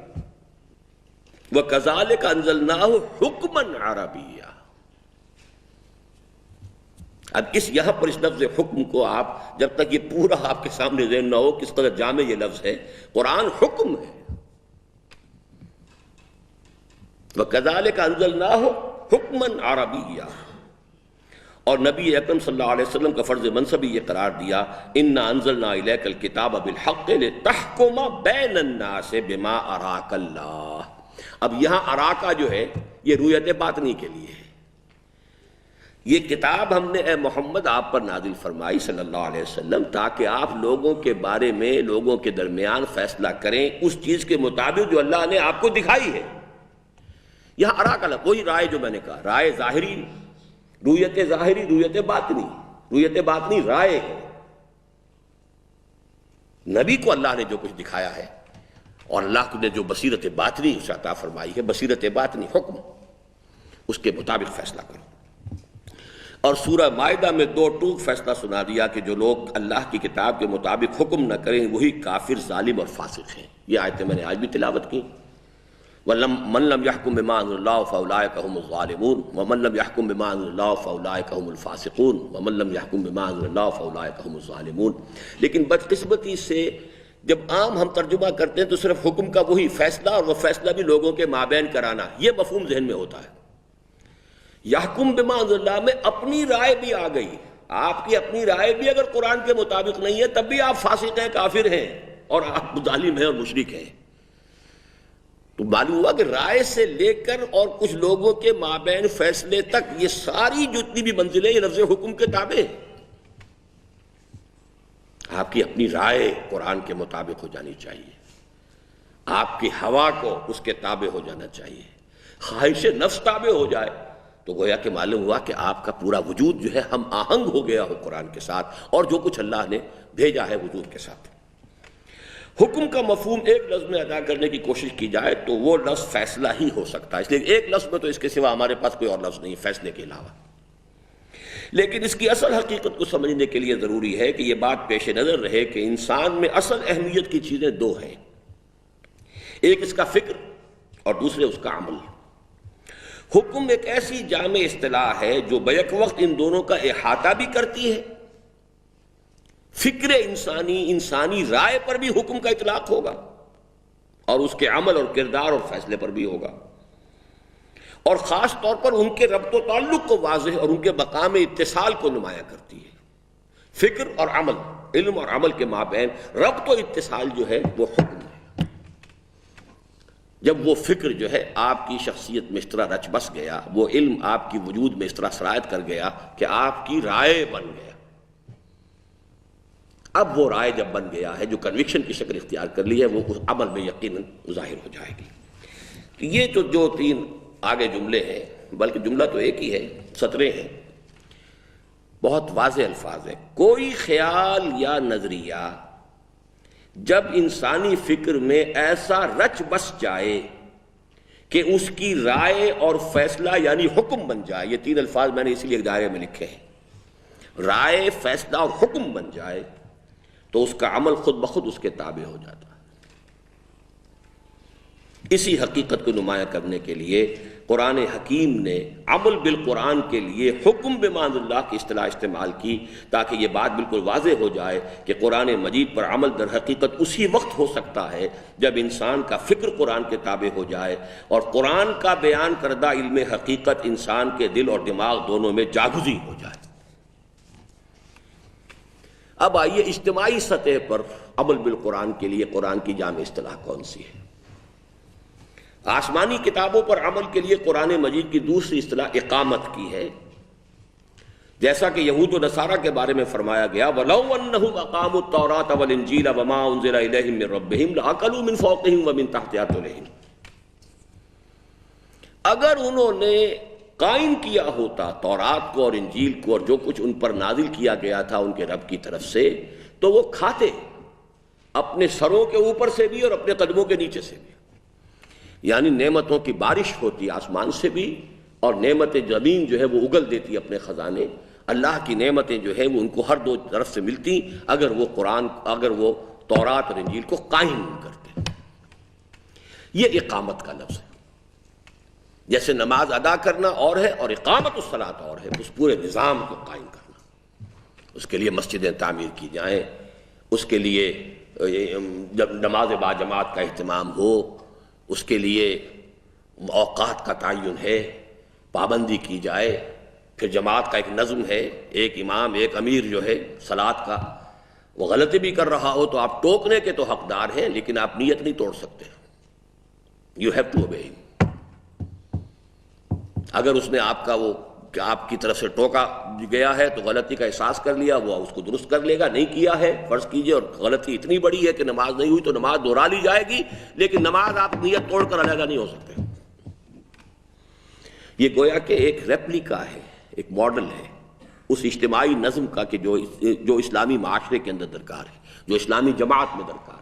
وَكَذَلِكَ أَنزَلْنَاهُ حُكْمًا عَرَبِيًّا۔ اب یہاں پر اس لفظ حکم کو آپ جب تک یہ پورا آپ کے سامنے ذہن نہ ہو کس قدر جامع یہ لفظ ہے، قرآن حکم ہے۔ وَكَذَلِكَ أَنزَلْنَاهُ حُكْمًا عَرَبِيًّا، اور نبی اکرم صلی اللہ علیہ وسلم کا فرض منصب یہ قرار دیا، اِنَّا أَنزَلْنَا إِلَيْكَ الْكِتَابَ بِالْحَقِّ لِتَحْكُمَ بَيْنَ النَّاسِ بِمَا أَرَاكَ اللَّهُ۔ اب یہاں اراکا جو ہے یہ رویت باطنی کے لیے ہے۔ یہ کتاب ہم نے اے محمد آپ پر نازل فرمائی صلی اللہ علیہ وسلم تاکہ آپ لوگوں کے بارے میں لوگوں کے درمیان فیصلہ کریں اس چیز کے مطابق جو اللہ نے آپ کو دکھائی ہے۔ یہاں اراکا لفظ وہی رائے جو میں نے کہا، رائے ظاہری، رویت ظاہری، رویت باطنی۔ رویت باطنی رائے ہے، نبی کو اللہ نے جو کچھ دکھایا ہے اور اللہ نے جو بصیرت باطنی اسے عطا فرمائی ہے، بصیرت باطنی حکم، اس کے مطابق فیصلہ کرو۔ اور سورہ مائدہ میں دو ٹوک فیصلہ سنا دیا کہ جو لوگ اللہ کی کتاب کے مطابق حکم نہ کریں وہی کافر، ظالم اور فاسق ہیں۔ یہ آیتیں میں نے آج بھی تلاوت کی۔ وَمَن لَّمْ يَحْكُم بِمَا أَنزَلَ اللَّهُ فَأُولَٰئِكَ هُمُ الظَّالِمُونَ وَمَن لَّمْ يَحْكُم بِمَا أَنزَلَ اللَّهُ فَأُولَٰئِكَ هُمُ الْفَاسِقُونَ وَمَن لَّمْ يَحْكُم بِمَا أَنزَلَ اللَّهُ فَأُولَٰئِكَ هُمُ الظَّالِمُونَ۔ لیکن بدقسمتی سے جب عام ہم ترجمہ کرتے ہیں تو صرف حکم کا وہی فیصلہ، اور وہ فیصلہ بھی لوگوں کے مابین کرانا، یہ مفہوم ذہن میں ہوتا ہے۔ یحکم بما انزل اللہ میں اپنی رائے بھی آ گئی، آپ کی اپنی رائے بھی اگر قرآن کے مطابق نہیں ہے تب بھی آپ فاسق ہیں، کافر ہیں، اور آپ ظالم ہیں اور مشرک ہیں۔ تو معلوم ہوا کہ رائے سے لے کر اور کچھ لوگوں کے مابین فیصلے تک یہ ساری جتنی بھی منزلیں یہ لفظ حکم کے تابع ہیں۔ آپ کی اپنی رائے قرآن کے مطابق ہو جانی چاہیے، آپ کی ہوا کو اس کے تابع ہو جانا چاہیے۔ خواہش نفس تابع ہو جائے تو گویا کہ معلوم ہوا کہ آپ کا پورا وجود جو ہے ہم آہنگ ہو گیا ہو قرآن کے ساتھ اور جو کچھ اللہ نے بھیجا ہے وجود کے ساتھ۔ حکم کا مفہوم ایک لفظ میں ادا کرنے کی کوشش کی جائے تو وہ لفظ فیصلہ ہی ہو سکتا ہے، اس لیے ایک لفظ میں تو اس کے سوا ہمارے پاس کوئی اور لفظ نہیں ہے فیصلے کے علاوہ۔ لیکن اس کی اصل حقیقت کو سمجھنے کے لیے ضروری ہے کہ یہ بات پیش نظر رہے کہ انسان میں اصل اہمیت کی چیزیں دو ہیں، ایک اس کا فکر اور دوسرے اس کا عمل۔ حکم ایک ایسی جامع اصطلاح ہے جو بیک وقت ان دونوں کا احاطہ بھی کرتی ہے۔ فکر انسانی رائے پر بھی حکم کا اطلاق ہوگا اور اس کے عمل اور کردار اور فیصلے پر بھی ہوگا، اور خاص طور پر ان کے ربط و تعلق کو واضح اور ان کے مقام اتصال کو نمایاں کرتی ہے۔ فکر اور عمل، علم اور عمل کے مابین ربط و اتصال جو ہے وہ حکم ہے۔ جب وہ فکر جو ہے آپ کی شخصیت میں اس طرح رچ بس گیا، وہ علم آپ کی وجود میں اس طرح سرایت کر گیا کہ آپ کی رائے بن گیا، اب وہ رائے جب بن گیا ہے جو کنوکشن کی شکل اختیار کر لی ہے وہ اس عمل میں یقیناً ظاہر ہو جائے گی۔ تو یہ جو تین آگے جملے ہیں، بلکہ جملہ تو ایک ہی ہے، سطریں ہیں، بہت واضح الفاظ ہیں۔ کوئی خیال یا نظریہ جب انسانی فکر میں ایسا رچ بس جائے کہ اس کی رائے اور فیصلہ یعنی حکم بن جائے، یہ تین الفاظ میں نے اسی لیے دائرے میں لکھے ہیں، رائے، فیصلہ اور حکم بن جائے تو اس کا عمل خود بخود اس کے تابع ہو جاتا ہے۔ اسی حقیقت کو نمایاں کرنے کے لیے قرآن حکیم نے عمل بالقرآن کے لیے حکم بما انزل اللہ کی اصطلاح استعمال کی تاکہ یہ بات بالکل واضح ہو جائے کہ قرآن مجید پر عمل در حقیقت اسی وقت ہو سکتا ہے جب انسان کا فکر قرآن کے تابع ہو جائے اور قرآن کا بیان کردہ علم حقیقت انسان کے دل اور دماغ دونوں میں جاگزی ہو جائے۔ اب آئیے اجتماعی سطح پر عمل بالقرآن کے لیے قرآن کی جامع اصطلاح کون سی ہے؟ آسمانی کتابوں پر عمل کے لیے قرآن مجید کی دوسری اصطلاح اقامت کی ہے، جیسا کہ یہود و نصارہ کے بارے میں فرمایا گیا وَلَوْ أَنَّهُمْ أَقَامُوا التَّوْرَاةَ وَالْإِنْجِيلَ وَمَا أُنزِلَ إِلَيْهِمْ مِنْ رَبِّهِمْ لَأَكَلُوا مِنْ فَوْقِهِمْ وَمِنْ تَحْتِ أَرْجُلِهِمْ۔ اگر انہوں نے قائم کیا ہوتا تورات کو اور انجیل کو اور جو کچھ ان پر نازل کیا گیا تھا ان کے رب کی طرف سے، تو وہ کھاتے اپنے سروں کے اوپر سے بھی اور اپنے قدموں کے نیچے سے بھی، یعنی نعمتوں کی بارش ہوتی آسمان سے بھی اور نعمت زمین جو ہے وہ اگل دیتی اپنے خزانے، اللہ کی نعمتیں جو ہیں وہ ان کو ہر دو طرف سے ملتی اگر وہ تورات اور انجیل کو قائم کرتے۔ یہ اقامت کا لفظ ہے۔ جیسے نماز ادا کرنا اور ہے اور اقامت الصلاۃ اور ہے، اس پورے نظام کو قائم کرنا، اس کے لیے مسجدیں تعمیر کی جائیں، اس کے لیے جب نماز باجماعت کا اہتمام ہو، اس کے لیے اوقات کا تعین ہے، پابندی کی جائے، پھر جماعت کا ایک نظم ہے، ایک امام ایک امیر جو ہے صلاۃ کا، وہ غلطی بھی کر رہا ہو تو آپ ٹوکنے کے تو حقدار ہیں، لیکن آپ نیت نہیں توڑ سکتے، یو ہیو ٹو اوبے ہم۔ اگر اس نے آپ کا وہ کہ آپ کی طرف سے ٹوکا گیا ہے تو غلطی کا احساس کر لیا، وہ اس کو درست کر لے گا، نہیں کیا ہے فرض کیجئے اور غلطی اتنی بڑی ہے کہ نماز نہیں ہوئی تو نماز دہرا لی جائے گی، لیکن نماز آپ نیت توڑ کر علیحدہ نہیں ہو سکتے۔ یہ گویا کہ ایک ریپلیکا ہے، ایک ماڈل ہے اس اجتماعی نظم کا کہ جو اسلامی معاشرے کے اندر درکار ہے، جو اسلامی جماعت میں درکار ہے۔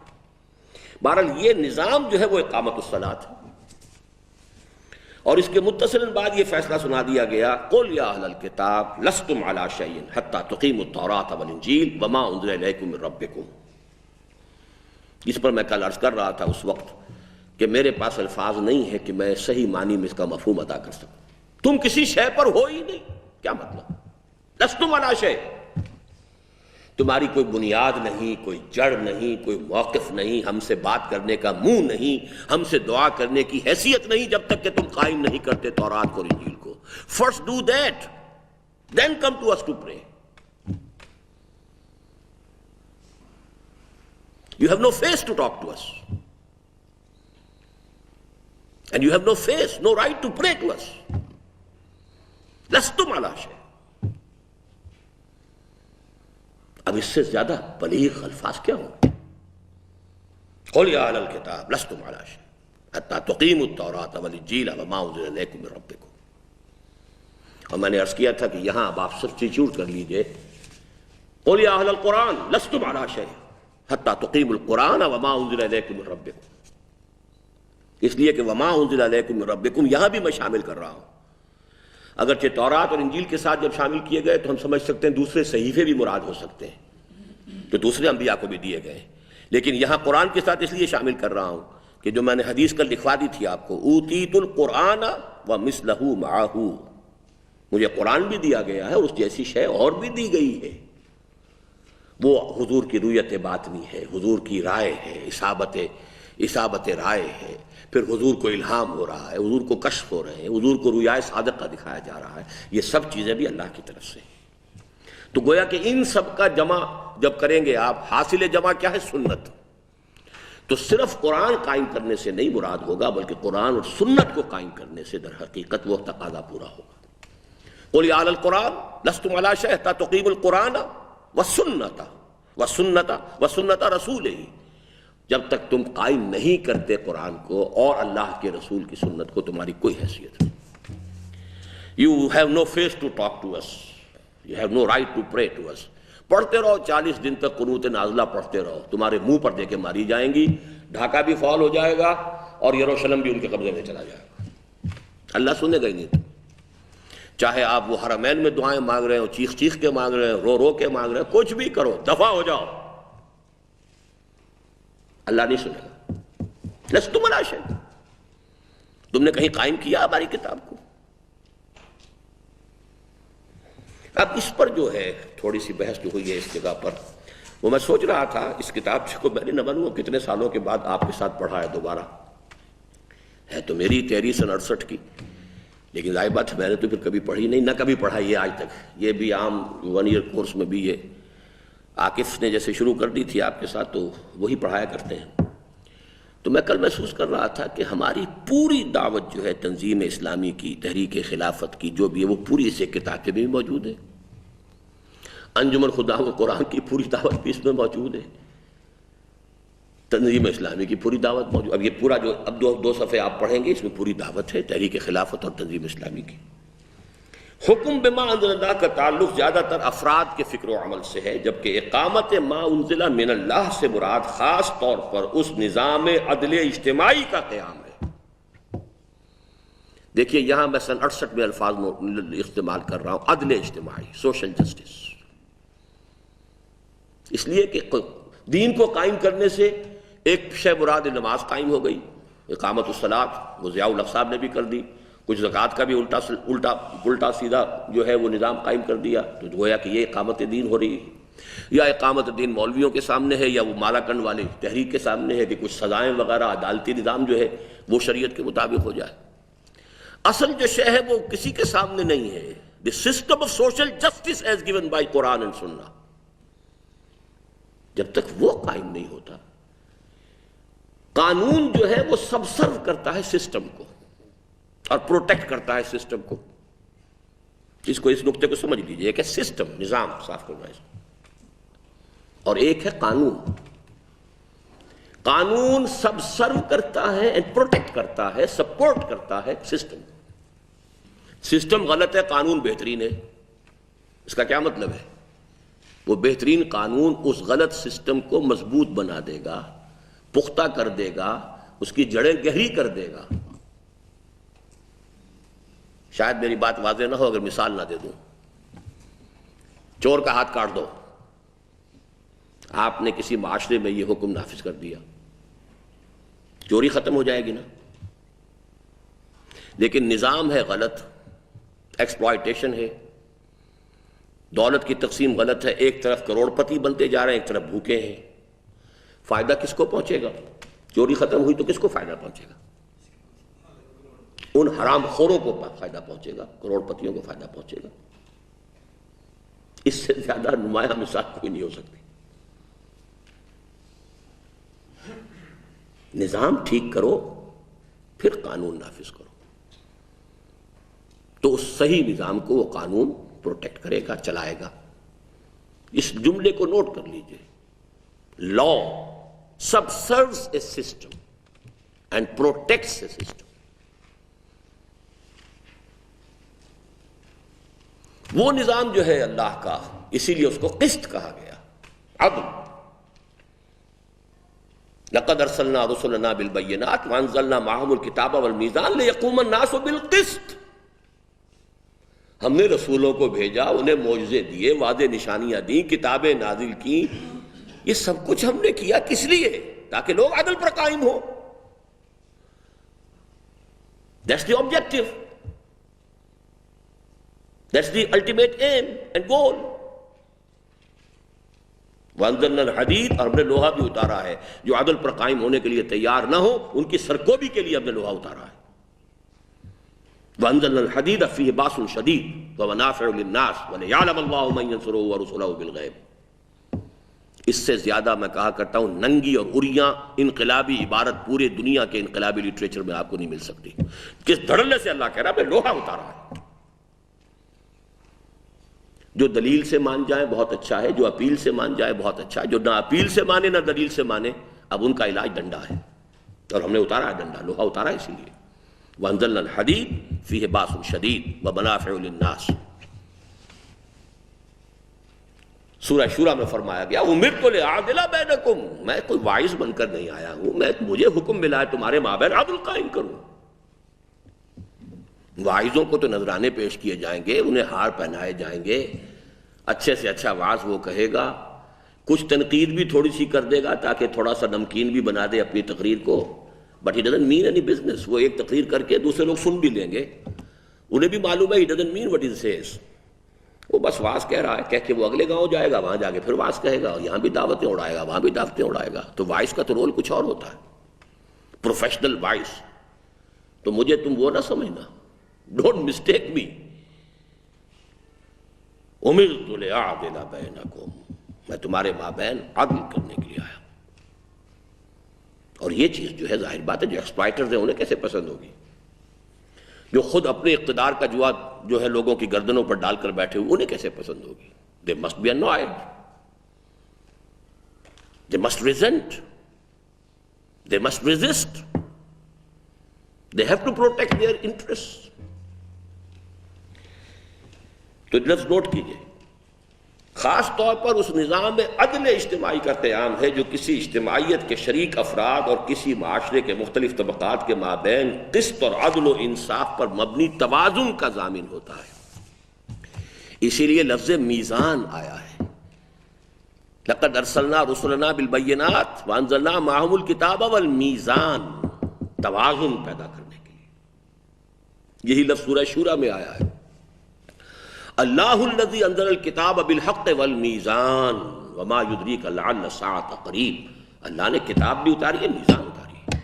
بہرحال یہ نظام جو ہے وہ اقامت الصلاۃ ہے، اور اس کے متصلاً بعد یہ فیصلہ سنا دیا گیا قُلْ يَا أَهْلَ الْكِتَابِ لَسْتُمْ عَلَىٰ شَيْءٍ حَتَّىٰ تُقِيمُوا التَّوْرَاةَ وَالْإِنْجِيلَ وَمَا أُنزِلَ إِلَيْكُم مِّن رَّبِّكُمْ۔ اس پر میں کل عرض کر رہا تھا اس وقت کہ میرے پاس الفاظ نہیں ہے کہ میں صحیح معنی میں اس کا مفہوم ادا کر سکوں۔ تم کسی شے پر ہو ہی نہیں، کیا مطلب؟ لستم علی شیء، تمہاری کوئی بنیاد نہیں، کوئی جڑ نہیں، کوئی موقف نہیں، ہم سے بات کرنے کا منہ نہیں، ہم سے دعا کرنے کی حیثیت نہیں جب تک کہ تم قائم نہیں کرتے تورات اور انجیل کو۔ First do that, then come to us to pray. You have no face to talk to us. And you have no face, no right to pray to us. لستم علی شیء۔ اب اس سے زیادہ بلیغ الفاظ کیا ہوں؟ قُلْ يَا أَهْلَ الْكِتَابِ لَسْتُمْ عَلَىٰ شَيْءٍ حَتَّىٰ تُقِيمُوا التَّوْرَاةَ وَالْإِنْجِيلَ وَمَا أُنزِلَ إِلَيْكُم مِّن رَّبِّكُم۔ اور میں نے عرض کیا تھا کہ یہاں اب آپ سبسٹیچیوٹ کر لیجئے قُلْ يَا أَهْلَ الْقُرْآنِ لَسْتُمْ عَلَىٰ شَيْءٍ حَتَّىٰ تُقِيمُوا الْقُرْآنَ وَمَا أُنزِلَ إِلَيْكُم مِّن رَّبِّكُم، اس لیے کہ وَمَا أُنزِلَ إِلَيْكُم مِّن رَّبِّكُم یہاں بھی میں شامل کر رہا ہوں۔ اگرچہ تورات اور انجیل کے ساتھ جب شامل کیے گئے تو ہم سمجھ سکتے ہیں دوسرے صحیفے بھی مراد ہو سکتے ہیں جو دوسرے انبیاء کو بھی دیے گئے، لیکن یہاں قرآن کے ساتھ اس لیے شامل کر رہا ہوں کہ جو میں نے حدیث کل لکھوا دی تھی آپ کو، اوتیت القرآن ومثلہ معہ، مجھے قرآن بھی دیا گیا ہے اور اس جیسی شے اور بھی دی گئی ہے۔ وہ حضور کی رویت باطنی ہے، حضور کی رائے ہے، اصابت رائے ہے، پھر حضور کو الہام ہو رہا ہے، حضور کو کشف ہو رہے ہیں، حضور کو رویائے صادقہ دکھایا جا رہا ہے، یہ سب چیزیں بھی اللہ کی طرف سے۔ تو گویا کہ ان سب کا جمع جب کریں گے آپ، حاصل جمع کیا ہے؟ سنت۔ تو صرف قرآن قائم کرنے سے نہیں مراد ہوگا، بلکہ قرآن اور سنت کو قائم کرنے سے در حقیقت وہ تقاضا پورا ہوگا۔ قُلْ يَا أَهْلَ الْقُرْآنِ لَسْتُمْ عَلَىٰ شَيْءٍ حَتَّىٰ تُقِيمُوا الْقُرْآنَ وَالسُّنَّةَ رَسُولِهِ، جب تک تم قائم نہیں کرتے قرآن کو اور اللہ کے رسول کی سنت کو، تمہاری کوئی حیثیت نہیں۔ You have no face to talk to us. You have no right to pray to us. پڑھتے رہو 40 دن تک قنوت نازلہ پڑھتے رہو، تمہارے منہ پر دے کے ماری جائیں گی، ڈھاکہ بھی فعال ہو جائے گا اور یروشلم بھی ان کے قبضے میں چلا جائے گا، اللہ سنے گا ہی نہیں۔ چاہے آپ وہ حرمین میں دعائیں مانگ رہے ہو، چیخ چیخ کے مانگ رہے ہیں، رو رو کے مانگ رہے ہیں، کچھ بھی کرو، دفع ہو جاؤ، اللہ نہیں سنے گا۔ لستم علی شیء، تم نے کہیں قائم کیا ہماری کتاب کو؟ اب اس پر جو ہے تھوڑی سی بحث جو ہوئی ہے اس جگہ پر، وہ میں سوچ رہا تھا اس کتاب کو میں نے نہ معلوم کتنے سالوں کے بعد آپ کے ساتھ پڑھا ہے دوبارہ، ہے تو میری 13 سن 68 کی، لیکن ظاہر بات میں نے تو پھر کبھی پڑھی نہیں، نہ کبھی پڑھا یہ آج تک۔ یہ بھی عام 1 ایئر کورس میں بھی یہ عاکف نے جیسے شروع کر دی تھی آپ کے ساتھ تو وہی پڑھایا کرتے ہیں۔ تو میں کل محسوس کر رہا تھا کہ ہماری پوری دعوت جو ہے تنظیم اسلامی کی، تحریک خلافت کی جو بھی ہے، وہ پوری اس ایک کتاب میں بھی موجود ہے۔ انجمن خدام قرآن کی پوری دعوت بھی اس میں موجود ہے، تنظیم اسلامی کی پوری دعوت موجود۔ اب یہ پورا جو اب دو صفحے آپ پڑھیں گے اس میں پوری دعوت ہے تحریک خلافت اور تنظیم اسلامی کی۔ حکم بما انزل اللہ کا تعلق زیادہ تر افراد کے فکر و عمل سے ہے، جبکہ اقامت ما انزل من اللہ سے مراد خاص طور پر اس نظام عدل اجتماعی کا قیام ہے۔ دیکھیے یہاں میں سن 68 میں الفاظ استعمال کر رہا ہوں، عدل اجتماعی، سوشل جسٹس، اس لیے کہ دین کو قائم کرنے سے ایک شے مراد نماز قائم ہو گئی، اقامت الصلاۃ وہ ضیاء الحق صاحب نے بھی کر دی، کچھ زکوٰۃ کا بھی الٹا سیدھا جو ہے وہ نظام قائم کر دیا، تو گویا کہ یہ اقامت دین ہو رہی ہے، یا اقامت دین مولویوں کے سامنے ہے یا وہ مالا کنڈ والی تحریک کے سامنے ہے کہ کچھ سزائیں وغیرہ عدالتی نظام جو ہے وہ شریعت کے مطابق ہو جائے۔ اصل جو شے ہے وہ کسی کے سامنے نہیں ہے۔ The system of social justice as given by Quran and Sunnah، جب تک وہ قائم نہیں ہوتا، قانون جو ہے وہ سب سرو کرتا ہے سسٹم کو اور پروٹیکٹ کرتا ہے سسٹم کو۔ اس نقطے کو سمجھ لیجئے، ایک ہے سسٹم، نظام صاف کرنا ہے، اور ایک ہے قانون۔ قانون سب سرو کرتا ہے اینڈ پروٹیکٹ کرتا ہے، سپورٹ کرتا ہے سسٹم۔ سسٹم غلط ہے، قانون بہترین ہے، اس کا کیا مطلب ہے؟ وہ بہترین قانون اس غلط سسٹم کو مضبوط بنا دے گا، پختہ کر دے گا، اس کی جڑیں گہری کر دے گا۔ شاید میری بات واضح نہ ہو اگر مثال نہ دے دوں۔ چور کا ہاتھ کاٹ دو، آپ نے کسی معاشرے میں یہ حکم نافذ کر دیا، چوری ختم ہو جائے گی نا؟ لیکن نظام ہے غلط، ایکسپلائٹیشن ہے، دولت کی تقسیم غلط ہے، ایک طرف کروڑ پتی بنتے جا رہے ہیں، ایک طرف بھوکے ہیں۔ فائدہ کس کو پہنچے گا؟ چوری ختم ہوئی تو کس کو فائدہ پہنچے گا؟ ان حرام خوروں کو فائدہ پہنچے گا، کروڑ پتیوں کو فائدہ پہنچے گا۔ اس سے زیادہ نمایاں مثال کوئی نہیں ہو سکتی۔ نظام ٹھیک کرو، پھر قانون نافذ کرو، تو اس صحیح نظام کو وہ قانون پروٹیکٹ کرے گا، چلائے گا۔ اس جملے کو نوٹ کر لیجئے، لا subserves a system and protects a system۔ وہ نظام جو ہے اللہ کا، اسی لیے اس کو قسط کہا گیا، عدل۔ لقد ارسلنا رسلنا بالبینات وانزلنا معهم الکتاب والمیزان لیقوم الناس بالقسط۔ ہم نے رسولوں کو بھیجا، انہیں معجزے دیے، واضح نشانیاں دیں، کتابیں نازل کی، یہ سب کچھ ہم نے کیا کس لیے؟ تاکہ لوگ عدل پر قائم ہو۔ That's the objective. That's the ultimate aim and goal. وَأَنزَلْنَا الْحَدِيدَ، اور ہم نے لوہا بھی اتارا ہے، جو عدل پر قائم ہونے کے لیے تیار نہ ہو ان کی سرکوبی کے لیے ہم نے لوہا اتارا ہے۔ وَأَنزَلْنَا الْحَدِيدَ فِيهِ بَأْسٌ شَدِيدٌ وَمَنَافِعُ لِلنَّاسِ وَلِيَعْلَمَ اللَّهُ مَن يَنصُرُهُ وَرُسُلَهُ بِالْغَيْبِ۔ اس سے زیادہ میں کہا کرتا ہوں ننگی اور اریاں انقلابی عبارت پورے دنیا کے انقلابی لٹریچر میں آپ کو نہیں مل سکتی۔ کس دھڑلے سے اللہ کہہ رہا ہے میں لوہا اتارا ہے۔ جو دلیل سے مان جائیں بہت اچھا ہے، جو اپیل سے مان جائے بہت اچھا ہے، جو نہ اپیل سے مانے نہ دلیل سے مانے اب ان کا علاج ڈنڈا ہے، اور ہم نے اتارا ہے ڈنڈا، لوہا اتارا ہے اسی لیے۔ وَأَنزَلْنَا الْحَدِيدَ فِيهِ بَأْسٌ شَدِيدٌ وَمَنَافِعُ لِلنَّاسِ۔ سورہ شورى میں فرمایا گیا أُمِرْتُ لِأَعْدِلَ بَيْنَكُمْ، میں کوئی واعظ بن کر نہیں آیا ہوں، مجھے حکم ملا ہے تمہارے مابین عدل قائم کروں۔ واعظوں کو تو نذرانے پیش کیے جائیں گے، انہیں ہار پہنائے جائیں گے، اچھے سے اچھا واعظ وہ کہے گا، کچھ تنقید بھی تھوڑی سی کر دے گا تاکہ تھوڑا سا نمکین بھی بنا دے اپنی تقریر کو، but he doesn't main any business. وہ ایک تقریر کر کے دوسرے لوگ سن بھی لیں گے، انہیں بھی معلوم ہے he doesn't mean what he says, وہ بس واعظ کہہ رہا ہے، کہہ کے وہ اگلے گاؤں جائے گا، وہاں جا کے پھر واعظ کہے گا، اور یہاں بھی دعوتیں اڑائے گا، وہاں بھی دعوتیں اڑائے گا۔ تو واعظ کا تو رول کچھ اور ہوتا ہے، پروفیشنل واعظ۔ تو مجھے تم وہ نہ سمجھنا، ڈونٹ مسٹیک می۔ أُمِرْتُ لِأَعْدِلَ بَيْنَكُمْ، میں تمہارے مابین عدل کرنے کے لیے آیا۔ اور یہ چیز جو ہے ظاہر بات ہے جو ایکسپلائٹرز ہیں انہیں کیسے پسند ہوگی، جو خود اپنے اقتدار کا جوا جو ہے لوگوں کی گردنوں پر ڈال کر بیٹھے ہوئے انہیں کیسے پسند ہوگی؟ They must be annoyed, they must resent, they must resist, they have to protect their interests۔ تو لفظ نوٹ کیجئے، خاص طور پر اس نظام میں عدل اجتماعی کا قیام ہے جو کسی اجتماعیت کے شریک افراد اور کسی معاشرے کے مختلف طبقات کے مابین قسط اور عدل و انصاف پر مبنی توازن کا ضامن ہوتا ہے۔ اسی لیے لفظ میزان آیا ہے، لقد ارسلنا رسلنا بالبینات وانزلنا معهم الکتاب والمیزان، توازن پیدا کرنے کے لیے۔ یہی لفظ سورہ شورى میں آیا ہے، اللہ الذی انزل الکتاب بالحق والمیزان وما یدریک لعل الساعة قریب۔ اللہ نے کتاب بھی اتاری ہے، میزان اتاری ہے،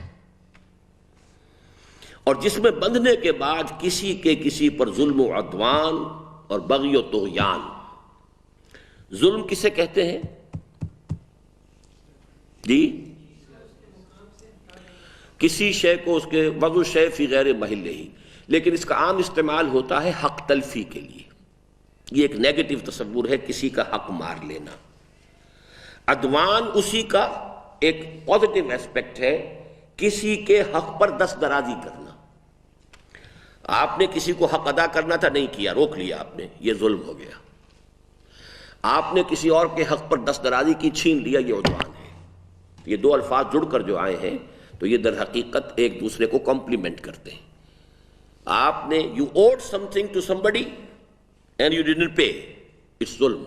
اور جس میں بندھنے کے بعد کسی کے کسی پر ظلم و عدوان اور بغی و طغیان۔ ظلم کسے کہتے ہیں جی؟ کسی شے کو اس کے وضع شے فی غیر محلہ ہی، لیکن اس کا عام استعمال ہوتا ہے حق تلفی کے لیے۔ یہ ایک نیگیٹو تصور ہے، کسی کا حق مار لینا۔ عدوان اسی کا ایک پازیٹیو ایسپیکٹ ہے، کسی کے حق پر دست درازی کرنا۔ آپ نے کسی کو حق ادا کرنا تھا، نہیں کیا، روک لیا آپ نے، یہ ظلم ہو گیا۔ آپ نے کسی اور کے حق پر دست درازی کی، چھین لیا، یہ عدوان ہے۔ یہ دو الفاظ جڑ کر جو آئے ہیں تو یہ در حقیقت ایک دوسرے کو کمپلیمنٹ کرتے ہیں۔ آپ نے you owed something to somebody and you didn't pay, it's ظلم۔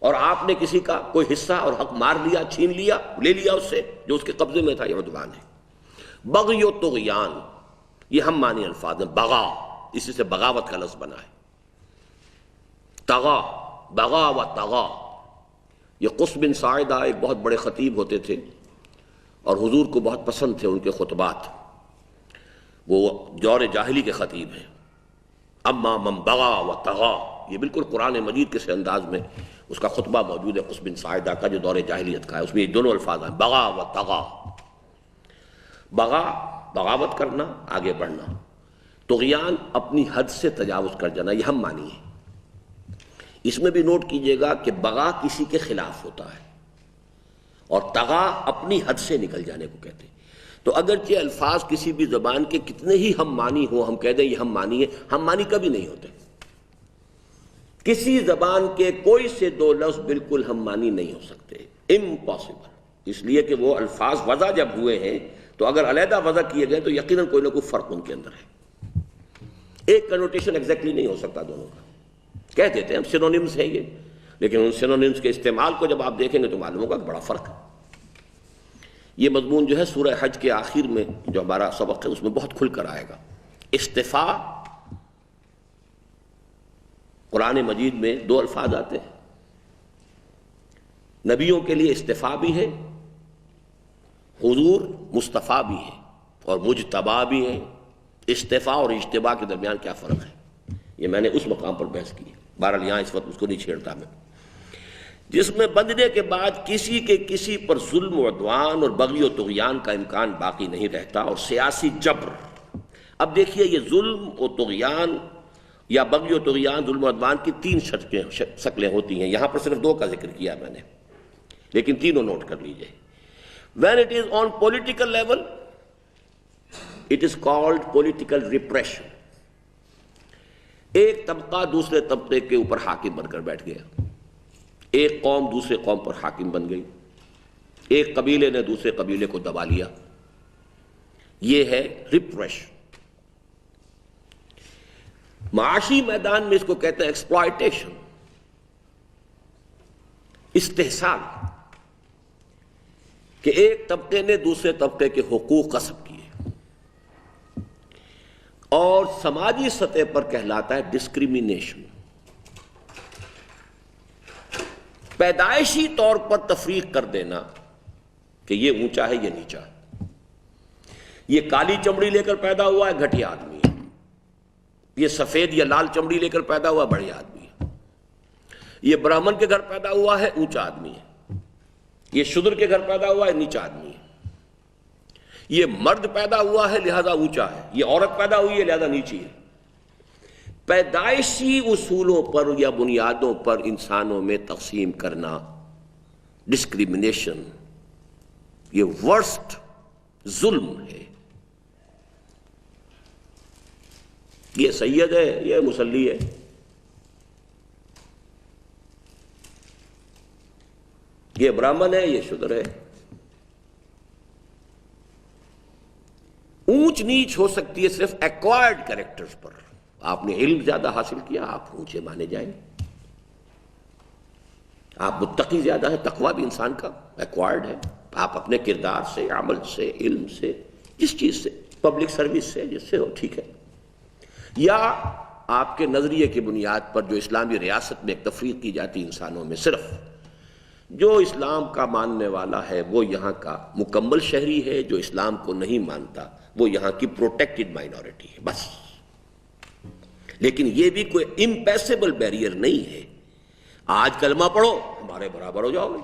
اور آپ نے کسی کا کوئی حصہ اور حق مار لیا، چھین لیا، لے لیا اس سے جو اس کے قبضے میں تھا، یہ عدوان ہے۔ بغی و طغیان یہ ہم معنی الفاظ ہیں۔ بغا، اسی سے بغاوت کا لفظ بنا ہے۔ طغا، بغا و طغا۔ یہ قص بن ساعدہ ایک بہت بڑے خطیب ہوتے تھے اور حضور کو بہت پسند تھے ان کے خطبات، وہ دور جاہلی کے خطیب ہیں۔ اما من بغا و طغا، یہ بالکل قرآن مجید کے سے انداز میں اس کا خطبہ موجود ہے، قص بن ساعدہ کا، جو دور جاہلیت کا ہے۔ اس میں یہ دونوں الفاظ ہیں، بغا و طغا۔ بغا بغاوت کرنا، آگے بڑھنا، طغیان اپنی حد سے تجاوز کر جانا، یہ ہم معنی ہے۔ اس میں بھی نوٹ کیجئے گا کہ بغا کسی کے خلاف ہوتا ہے اور طغا اپنی حد سے نکل جانے کو کہتے ہیں۔ تو اگرچہ الفاظ کسی بھی زبان کے کتنے ہی ہم معنی ہوں، ہم کہہ دیں یہ ہم معنی ہے، ہم معنی کبھی نہیں ہوتے۔ کسی زبان کے کوئی سے دو لفظ بالکل ہم معنی نہیں ہو سکتے، امپاسبل، اس لیے کہ وہ الفاظ وضع جب ہوئے ہیں تو اگر علیحدہ وضع کیے گئے تو یقیناً کوئی نہ کوئی فرق ان کے اندر ہے۔ ایک کنوٹیشن ایگزیکٹلی نہیں ہو سکتا دونوں کا۔ کہہ دیتے ہیں ہم سینونیمز ہیں یہ، لیکن ان سینونیمز کے استعمال کو جب آپ دیکھیں گے تو معلوم ہوگا کہ بڑا فرق ہے۔ یہ مضمون جو ہے سورہ حج کے آخر میں جو ہمارا سبق ہے اس میں بہت کھل کر آئے گا۔ استفاء، قرآن مجید میں دو الفاظ آتے ہیں، نبیوں کے لیے استفاء بھی ہے، حضور مصطفیٰ بھی ہے، اور مجتبیٰ بھی ہیں۔ استفاء اور اجتباء کے درمیان کیا فرق ہے، یہ میں نے اس مقام پر بحث کی ہے، بہرحال یہاں اس وقت اس کو نہیں چھیڑتا میں۔ جس میں بندنے کے بعد کسی کے کسی پر ظلم و عدوان اور بغی و طغیان کا امکان باقی نہیں رہتا، اور سیاسی جبر۔ اب دیکھیے یہ ظلم و طغیان یا بغی و طغیان، ظلم و عدوان کی تین شکلیں ہوتی ہیں، یہاں پر صرف دو کا ذکر کیا میں نے، لیکن تینوں نوٹ کر لیجئے۔ When it is on political level, it is called political repression۔ ایک طبقہ دوسرے طبقے کے اوپر حاکم بن کر بیٹھ گیا، ایک قوم دوسرے قوم پر حاکم بن گئی، ایک قبیلے نے دوسرے قبیلے کو دبا لیا، یہ ہے ریپریشن۔ معاشی میدان میں اس کو کہتے ہیں ایکسپلائٹیشن، استحصال، کہ ایک طبقے نے دوسرے طبقے کے حقوق غصب کیے، اور سماجی سطح پر کہلاتا ہے ڈسکریمنیشن۔ پیدائشی طور پر تفریق کر دینا کہ یہ اونچا ہے یہ نیچا ہے، یہ کالی چمڑی لے کر پیدا ہوا ہے گھٹیا آدمی ہے، یہ سفید یا لال چمڑی لے کر پیدا ہوا بڑھیا آدمی ہے، یہ برہمن کے گھر پیدا ہوا ہے اونچا آدمی ہے، یہ شودر کے گھر پیدا ہوا ہے نیچا آدمی ہے، یہ مرد پیدا ہوا ہے لہذا اونچا ہے، یہ عورت پیدا ہوئی ہے لہذا نیچی ہے۔ پیدائشی اصولوں پر یا بنیادوں پر انسانوں میں تقسیم کرنا، ڈسکریمنیشن، یہ ورسٹ ظلم ہے۔ یہ سید ہے، یہ مصلی ہے، یہ برہمن ہے، یہ شودر ہے۔ اونچ نیچ ہو سکتی ہے صرف ایکوائرڈ کریکٹرز پر۔ آپ نے علم زیادہ حاصل کیا، آپ اونچے مانے جائیں گے۔ آپ متقی زیادہ ہے، تقویٰ بھی انسان کا ایکوائرڈ ہے۔ آپ اپنے کردار سے، عمل سے، علم سے، جس چیز سے، پبلک سروس سے، جس سے ہو، ٹھیک ہے۔ یا آپ کے نظریے کی بنیاد پر جو اسلامی ریاست میں ایک تفریق کی جاتی انسانوں میں، صرف جو اسلام کا ماننے والا ہے وہ یہاں کا مکمل شہری ہے، جو اسلام کو نہیں مانتا وہ یہاں کی پروٹیکٹڈ مائنورٹی ہے، بس۔ لیکن یہ بھی کوئی امپیسیبل بیریئر نہیں ہے، آج کلمہ پڑھو ہمارے برابر ہو جاؤ گے۔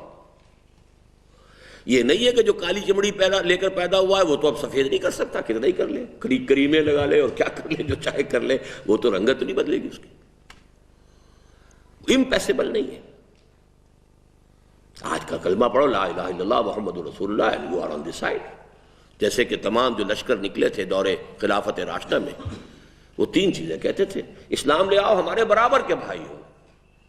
یہ نہیں ہے کہ جو کالی چمڑی لے کر پیدا ہوا ہے وہ تو اب سفید نہیں کر سکتا، کتنا ہی کر لے، کریمیں لگا لے اور کیا کر لے، جو چاہے کر لے، وہ تو رنگت نہیں بدلے گی اس کی، امپیسیبل نہیں ہے۔ آج کا کلمہ پڑھو لا الہ الا اللہ محمد رسول اللہ، you are on the side. جیسے کہ تمام جو لشکر نکلے تھے دور خلافت راشدہ میں، وہ تین چیزیں کہتے تھے، اسلام لے آؤ، ہمارے برابر کے بھائی ہو،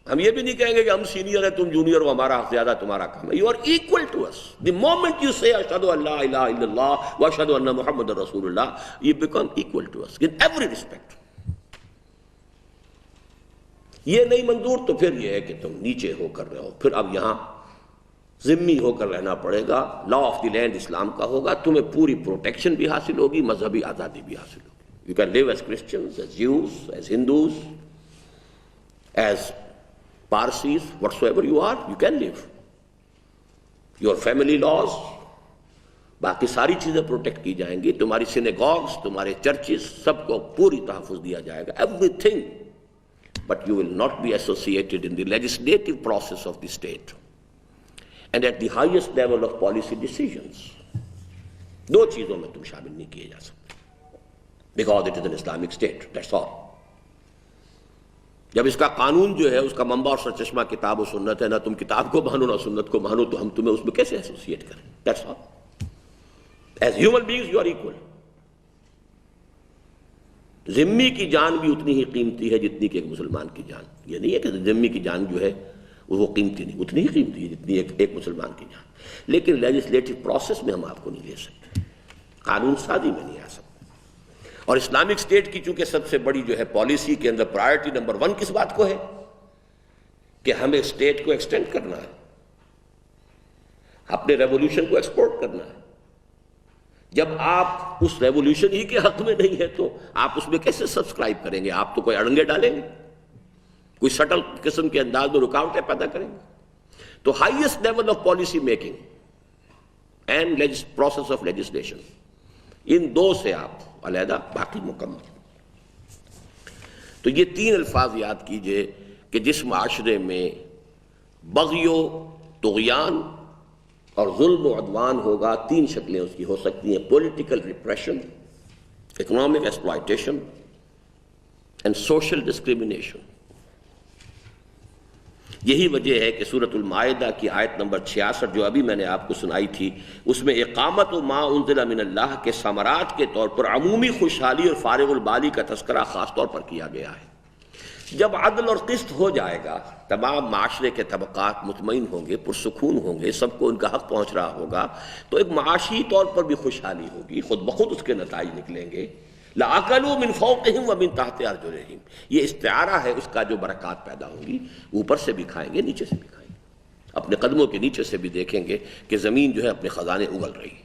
ہم یہ بھی نہیں کہیں گے کہ ہم سینئر ہیں تم جونیئر ہو، ہمارا حق زیادہ تمہارا کم ہے، you are equal to us. The moment you say اشہد ان لا الہ الا اللہ واشہد ان محمد رسول اللہ، you become equal to us in every respect. یہ نہیں منظور تو پھر یہ ہے کہ تم نیچے ہو کر رہے ہو، پھر اب یہاں ذمی ہو کر رہنا پڑے گا، لا آف دی لینڈ اسلام کا ہوگا، تمہیں پوری پروٹیکشن بھی حاصل ہوگی، مذہبی آزادی بھی حاصل ہوگی۔ You can live as Christians, as Jews, as Hindus, as Parsis, whatsoever you are, you can live. Your family laws, باقی ساری چیزیں پروٹیکٹ کی جائیں گی، تمہاری سینیگوگز، تمہارے چرچز، سب کو پوری تحفظ دیا جائے گا، everything. But you will not be associated in the legislative process of the state and at the highest level of policy decisions. دو چیزوں میں تم شامل نہیں کیے جا سکتے because it is an Islamic state, that's all. جب اس کا قانون جو ہے اس کا منبع اور سرچشمہ کتاب و سنت ہے، نہ تم کتاب کو مانو نہ سنت کو مانو، تو ہم تمہیں اس میں کیسے ایسوسیٹ کریں؟ That's all. As human beings you are equal. ذمی کی جان بھی اتنی ہی قیمتی ہے جتنی کہ ایک مسلمان کی جان۔ یہ نہیں ہے کہ ذمی کی جان جو ہے وہ قیمتی نہیں، اتنی ہی قیمتی ہے جتنی ایک مسلمان کی جان۔ لیکن لیجسلیٹو پروسیس میں ہم آپ کو نہیں لے سکتے، قانون سازی میں نہیں آ سکتے۔ اور اسلامک اسٹیٹ کی چونکہ سب سے بڑی جو ہے پالیسی کے اندر پرائرٹی نمبر 1 کس بات کو ہے کہ ہمیں اسٹیٹ کو ایکسٹینڈ کرنا ہے، اپنے ریولوشن کو ایکسپورٹ کرنا ہے۔ جب آپ اس ریولوشن ہی کے حق میں نہیں ہے تو آپ اس میں کیسے سبسکرائب کریں گے؟ آپ تو کوئی اڑنگے ڈالیں گے، کوئی سٹل قسم کے انداز میں رکاوٹیں پیدا کریں گے۔ تو highest level of policy making and process of legislation, ان دو سے آپ علیحدہ، باقی مکمل۔ تو یہ 3 الفاظ یاد کیجئے کہ جس معاشرے میں بغی و طغیان اور ظلم و عدوان ہوگا، 3 شکلیں اس کی ہو سکتی ہیں: political repression, economic exploitation and social discrimination. یہی وجہ ہے کہ سورۃ المائدہ کی آیت نمبر 66 جو ابھی میں نے آپ کو سنائی تھی، اس میں اقامت ما انزل من اللہ کے ثمرات کے طور پر عمومی خوشحالی اور فارغ البالی کا تذکرہ خاص طور پر کیا گیا ہے۔ جب عدل اور قسط ہو جائے گا، تمام معاشرے کے طبقات مطمئن ہوں گے، پرسکون ہوں گے، سب کو ان کا حق پہنچ رہا ہوگا، تو ایک معاشی طور پر بھی خوشحالی ہوگی، خود بخود اس کے نتائج نکلیں گے۔ لَأَكَلُوا مِن فَوْقِهِمْ وَمِن تَحْتِ أَرْجُلِهِمْ، یہ استعارہ ہے اس کا، جو برکات پیدا ہوگی اوپر سے بھی کھائیں گے، نیچے سے بھی کھائیں گے، اپنے قدموں کے نیچے سے بھی دیکھیں گے کہ زمین جو ہے اپنے خزانے اگل رہی ہے۔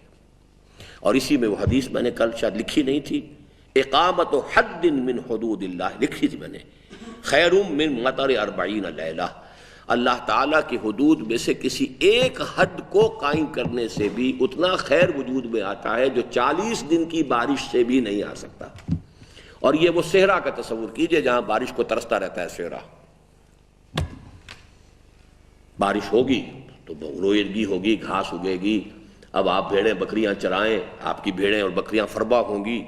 اور اسی میں وہ حدیث میں نے کل شاید لکھی نہیں تھی، اقامت حد من حدود اللہ، لکھی تھی میں نے، خیر من مطر 40 لیلہ، اللہ تعالیٰ کی حدود میں سے کسی ایک حد کو قائم کرنے سے بھی اتنا خیر وجود میں آتا ہے جو 40 دن کی بارش سے بھی نہیں آ سکتا۔ اور یہ وہ صحرا کا تصور کیجئے جہاں بارش کو ترستا رہتا ہے صحرا، بارش ہوگی تو رویدگی ہوگی، گھاس اگے گی، اب آپ بھیڑیں بکریاں چرائیں، آپ کی بھیڑیں اور بکریاں فربا ہوں گی،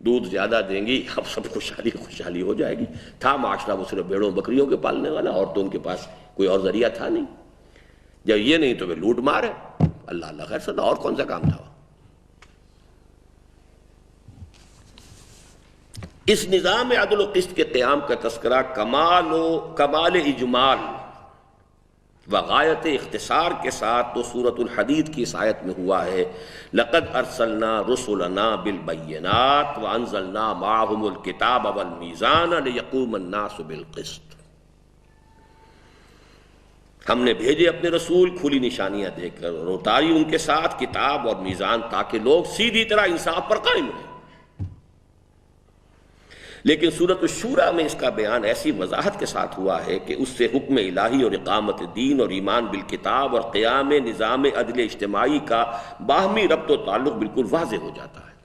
دودھ زیادہ دیں گی، اب سب خوشحالی ہو جائے گی۔ تھا معاشرہ وہ صرف بھیڑوں بکریوں کے پالنے والا، اور تو ان کے پاس کوئی اور ذریعہ تھا نہیں۔ جب یہ نہیں تو وہ لوٹ مار ہے، اللہ اللہ خیر صدا، اور کون سا کام تھا؟ اس نظام عدل و قسط کے قیام کا تذکرہ کمال اجمال و غایت اختصار کے ساتھ تو سورۃ الحدید کی اس آیت میں ہوا ہے، لَقَدْ أَرْسَلْنَا رُسُلَنَا بِالْبَيِّنَاتِ وَأَنزَلْنَا مَعَهُمُ الْكِتَابَ وَالْمِيزَانَ لِيَقُومَ النَّاسُ بِالْقِسْطِ۔ ہم نے بھیجے اپنے رسول کھلی نشانیاں دے کر، اور اتاری ان کے ساتھ کتاب اور میزان، تاکہ لوگ سیدھی طرح انصاف پر قائم رہیں۔ لیکن سورۃ الشورى میں اس کا بیان ایسی وضاحت کے ساتھ ہوا ہے کہ اس سے حکم الہی اور اقامت دین اور ایمان بالکتاب اور قیام نظام عدل اجتماعی کا باہمی ربط و تعلق بالکل واضح ہو جاتا ہے،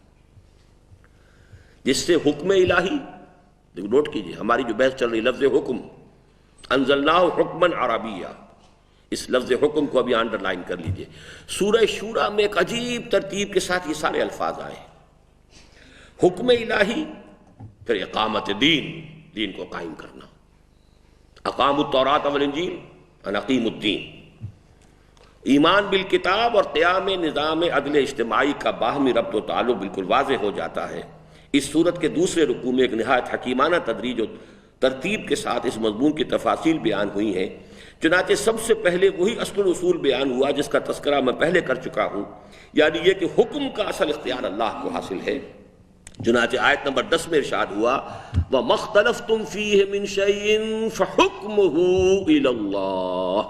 جس سے حکم الہی، نوٹ کیجئے ہماری جو بحث چل رہی لفظ حکم، انزلناہ حکما عربیہ، اس لفظ حکم کو ابھی انڈر لائن کر لیجئے۔ سورہ شورى میں ایک عجیب ترتیب کے ساتھ یہ سارے الفاظ آئے، حکم الہی، پھر اقامت دین، دین کو قائم کرنا، اقام التوراۃ والانجیل ان اقیم الدین، ایمان بالکتاب اور قیام نظام عدل اجتماعی کا باہمی ربط و تعلق بالکل واضح ہو جاتا ہے۔ اس صورت کے دوسرے رکوع میں ایک نہایت حکیمانہ تدریج و ترتیب کے ساتھ اس مضمون کی تفاصیل بیان ہوئی ہیں۔ چنانچہ سب سے پہلے وہی اصل الاصول بیان ہوا جس کا تذکرہ میں پہلے کر چکا ہوں، یعنی یہ کہ حکم کا اصل اختیار اللہ کو حاصل ہے۔ چنانچہ آیت نمبر 10 میں ارشاد ہوا وَمَا اخْتَلَفْتُمْ فِيهِ مِنْ شَيْءٍ فَحُكْمُهُ إِلَى اللَّهِ،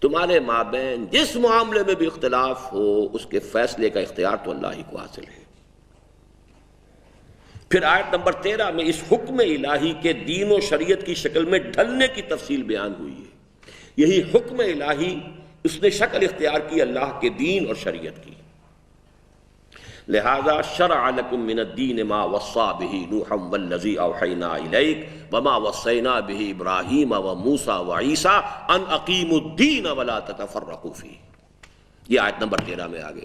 تمہارے مابین جس معاملے میں بھی اختلاف ہو اس کے فیصلے کا اختیار تو اللہ ہی کو حاصل ہے۔ پھر آیت نمبر 13 میں اس حکم الہی کے دین و شریعت کی شکل میں ڈھلنے کی تفصیل بیان ہوئی ہے۔ یہی حکم الہی اس نے شکل اختیار کی اللہ کے دین اور شریعت کی، لہذا شرع لکم من الدین ما وصى به نوحا والذی اوحینا الیک وما وصینا به ابراہیم وموسیٰ وعیسیٰ ان اقیموا الدین ولا تتفرقوا فیہ۔ یہ آیت نمبر 13 میں آگے،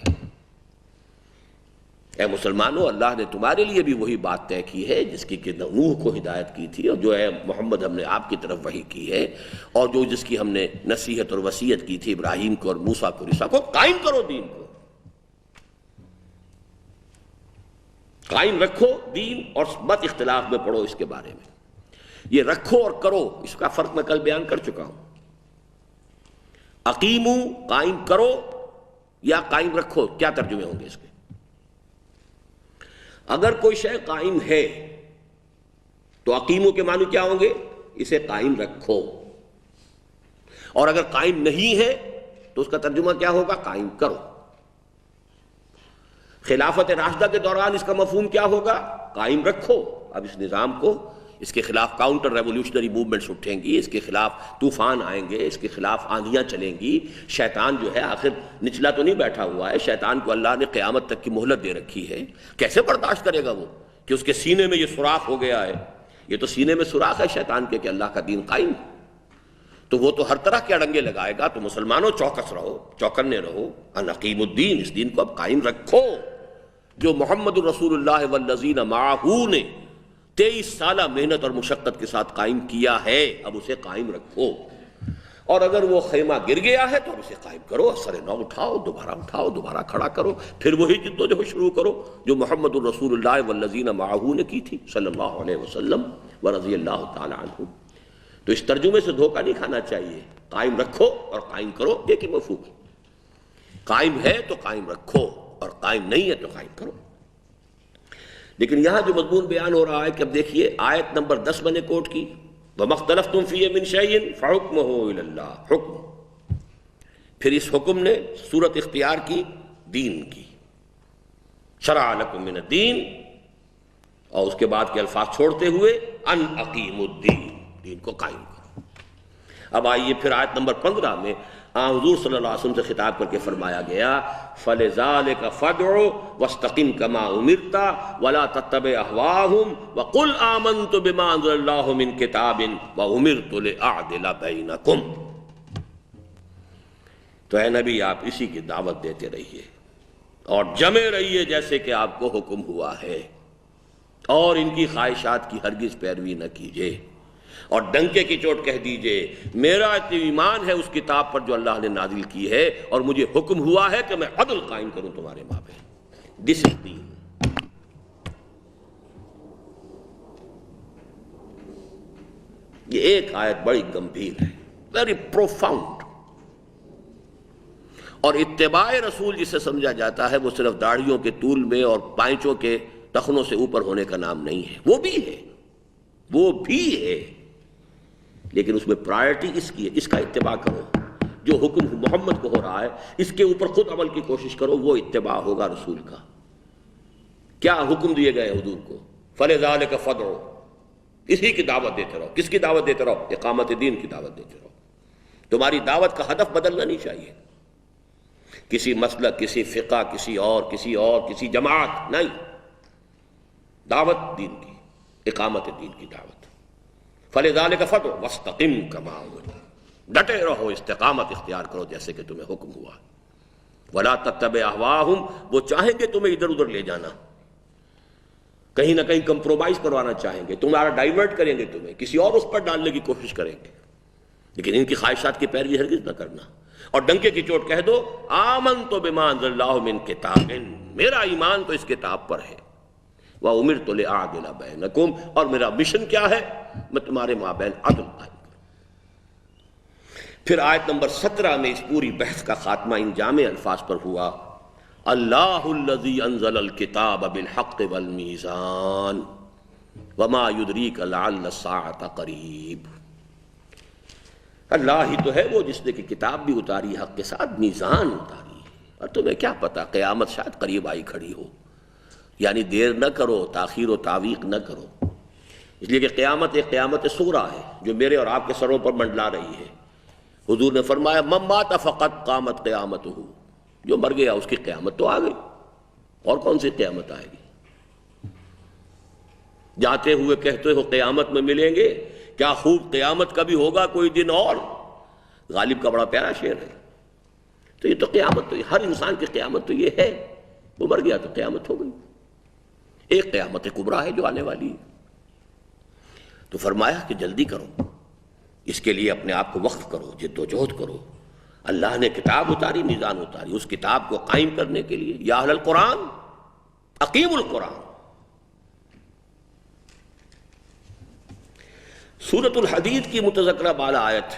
اے مسلمانوں، اللہ نے تمہارے لیے بھی وہی بات طے کی ہے جس کی کہ نوح کو ہدایت کی تھی، اور جو ہے محمد ہم نے آپ کی طرف وحی کی ہے، اور جو جس کی ہم نے نصیحت اور وصیت کی تھی ابراہیم کو اور موسیٰ کو، عیسیٰ کو، قائم کرو دین کو، قائم رکھو دین، اور مت اختلاف میں پڑھو اس کے بارے میں۔ یہ رکھو اور کرو، اس کا فرق میں کل بیان کر چکا ہوں۔ اقیمو، قائم کرو یا قائم رکھو، کیا ترجمے ہوں گے اس کے؟ اگر کوئی شے قائم ہے تو اقیمو کے معنی کیا ہوں گے؟ اسے قائم رکھو، اور اگر قائم نہیں ہے تو اس کا ترجمہ کیا ہوگا؟ قائم کرو۔ خلافت راشدہ کے دوران اس کا مفہوم کیا ہوگا؟ قائم رکھو۔ اب اس نظام کو، اس کے خلاف کاؤنٹر ریولوشنری موومنٹس اٹھیں گی، اس کے خلاف طوفان آئیں گے، اس کے خلاف آندھیاں چلیں گی۔ شیطان جو ہے آخر نچلا تو نہیں بیٹھا ہوا ہے، شیطان کو اللہ نے قیامت تک کی مہلت دے رکھی ہے۔ کیسے برداشت کرے گا وہ کہ اس کے سینے میں یہ سوراخ ہو گیا ہے؟ یہ تو سینے میں سوراخ ہے شیطان کے کہ اللہ کا دین قائم ہے، تو وہ تو ہر طرح کے اڑنگے لگائے گا۔ تو مسلمانوں چوکس رہو، چوکنے رہو، ان اقیموا الدین، اس دین کو اب قائم رکھو جو محمد الرسول اللہ والذین معہ نے 23 سالہ محنت اور مشقت کے ساتھ قائم کیا ہے، اب اسے قائم رکھو۔ اور اگر وہ خیمہ گر گیا ہے تو اب اسے قائم کرو، سر نو اٹھاؤ، دوبارہ کھڑا کرو، پھر وہی جدوجہد شروع کرو جو محمد الرسول اللہ والذین معہ نے کی تھی صلی اللہ علیہ وسلم ورضی اللہ تعالی عنہ۔ تو اس ترجمے سے دھوکہ نہیں کھانا چاہیے، قائم رکھو اور قائم کرو ایک ہی مفہوم ہے۔ قائم ہے تو قائم رکھو، اور قائم نہیں ہے تو قائم کرو۔ لیکن یہاں جو مضمون بیان ہو رہا ہے کہ اب دیکھیے آیت نمبر 10 میں نے کوٹ کی وَمَا اخْتَلَفْتُمْ فِيهِ مِنْ شَيْءٍ فَحُكْمُهُ إِلَى اللَّهِ، حکم، پھر اس حکم نے صورت اختیار کی دین کی، شرع لکم من الدین، اور اس کے بعد کے الفاظ چھوڑتے ہوئے ان اقیموا الدین، دین کو قائم کرو۔ اب آئیے پھر آیت نمبر 15 میں حضور صلی اللہ علیہ وسلم سے خطاب کر کے فرمایا گیا فَلِذَٰلِكَ فَادْعُ وَاسْتَقِمْ كَمَا أُمِرْتَ وَلَا تَتَّبِعْ أَهْوَاءَهُمْ وَقُلْ آمَنْتُ بِمَا أَنزَلَ اللَّهُ مِنْ كِتَابٍ وَأُمِرْتُ لِأَعْدِلَ بَيْنَكُمْ۔ تو اے نبی آپ اسی کی دعوت دیتے رہیے اور جمے رہیے جیسے کہ آپ کو حکم ہوا ہے، اور ان کی خواہشات کی ہرگز پیروی نہ کیجیے، اور ڈنکے کی چوٹ کہہ دیجئے میرا ایمان ہے اس کتاب پر جو اللہ نے نازل کی ہے، اور مجھے حکم ہوا ہے کہ میں عدل قائم کروں تمہارے مابین۔ دس از دین۔ یہ ایک آیت بڑی گمبھیر ہے، ویری پروفاؤنڈ، اور اتباع رسول جسے سمجھا جاتا ہے وہ صرف داڑھیوں کے طول میں اور پائنچوں کے ٹخنوں سے اوپر ہونے کا نام نہیں ہے، وہ بھی ہے، لیکن اس میں پرائرٹی اس کی ہے، اس کا اتباع کرو۔ جو حکم محمد کو ہو رہا ہے اس کے اوپر خود عمل کی کوشش کرو، وہ اتباع ہوگا رسول کا۔ کیا حکم دیے گئے حضور کو؟ فَلِذَلِكَ فَادْعُ، اسی کی دعوت دیتے رہو. کس کی دعوت دیتے رہو؟ اقامت دین کی دعوت دیتے رہو. تمہاری دعوت کا ہدف بدلنا نہیں چاہیے، کسی مسلک، کسی فقہ، کسی جماعت نہیں. دعوت دین کی، اقامت دین کی دعوت. فَلِذَلِكَ فَادْعُ وَاسْتَقِمْ كَمَا أُمِرْتَ، ڈٹے رہو، استقامت اختیار کرو جیسے کہ تمہیں حکم ہوا. وَلَا تَتَّبِعْ أَهْوَاءَهُمْ، وہ چاہیں گے تمہیں ادھر ادھر لے جانا، کہیں نہ کہیں کمپرومائز کروانا چاہیں گے، تمہارا ڈائیورٹ کریں گے، تمہیں کسی اور اس پر ڈالنے کی کوشش کریں گے، لیکن ان کی خواہشات کی پیروی ہرگز نہ کرنا. اور ڈنکے کی چوٹ کہہ دو آمنت بما انزل اللہ من کتاب، میرا ایمان تو اس کتاب پر ہے. وَأُمِرْتُ لِأَعْدِلَ بَيْنَكُمْ، اور میرا مشن کیا ہے؟ میں تمہارے مابین عدل قائم کروں. پھر آیت نمبر 17 میں اس پوری بحث کا خاتمہ ان جامع الفاظ پر ہوا، اللہ الذی انزل الکتاب بالحق والمیزان وما یدریک لعل الساعة قریب. اللہ ہی تو ہے وہ جس نے کہ کتاب بھی اتاری، حق کے ساتھ میزان اتاری، اور تمہیں کیا پتا قیامت شاید قریب آئی کھڑی ہو. یعنی دیر نہ کرو، تاخیر و تعویق نہ کرو، اس لیے کہ قیامت ایک قیامت صغریٰ ہے جو میرے اور آپ کے سروں پر منڈلا رہی ہے. حضور نے فرمایا من مات فقط قامت قیامتہ، جو مر گیا اس کی قیامت تو آ گئی، اور کون سی قیامت آئے گی؟ جاتے ہوئے کہتے ہو قیامت میں ملیں گے، کیا خوب قیامت کا بھی ہوگا کوئی دن اور. غالب کا بڑا پیارا شعر ہے. تو یہ تو قیامت، تو ہر انسان کی قیامت تو یہ ہے، وہ مر گیا تو قیامت ہو گئی. ایک قیامت کبریٰ ہے جو آنے والی ہے. تو فرمایا کہ جلدی کرو، اس کے لیے اپنے آپ کو وقف کرو، جد و جہد کرو. اللہ نے کتاب اتاری، میزان اتاری، اس کتاب کو قائم کرنے کے لیے یا اہل القرآن اقیموا القرآن. سورۃ الحدید کی متذکرہ بالا آیت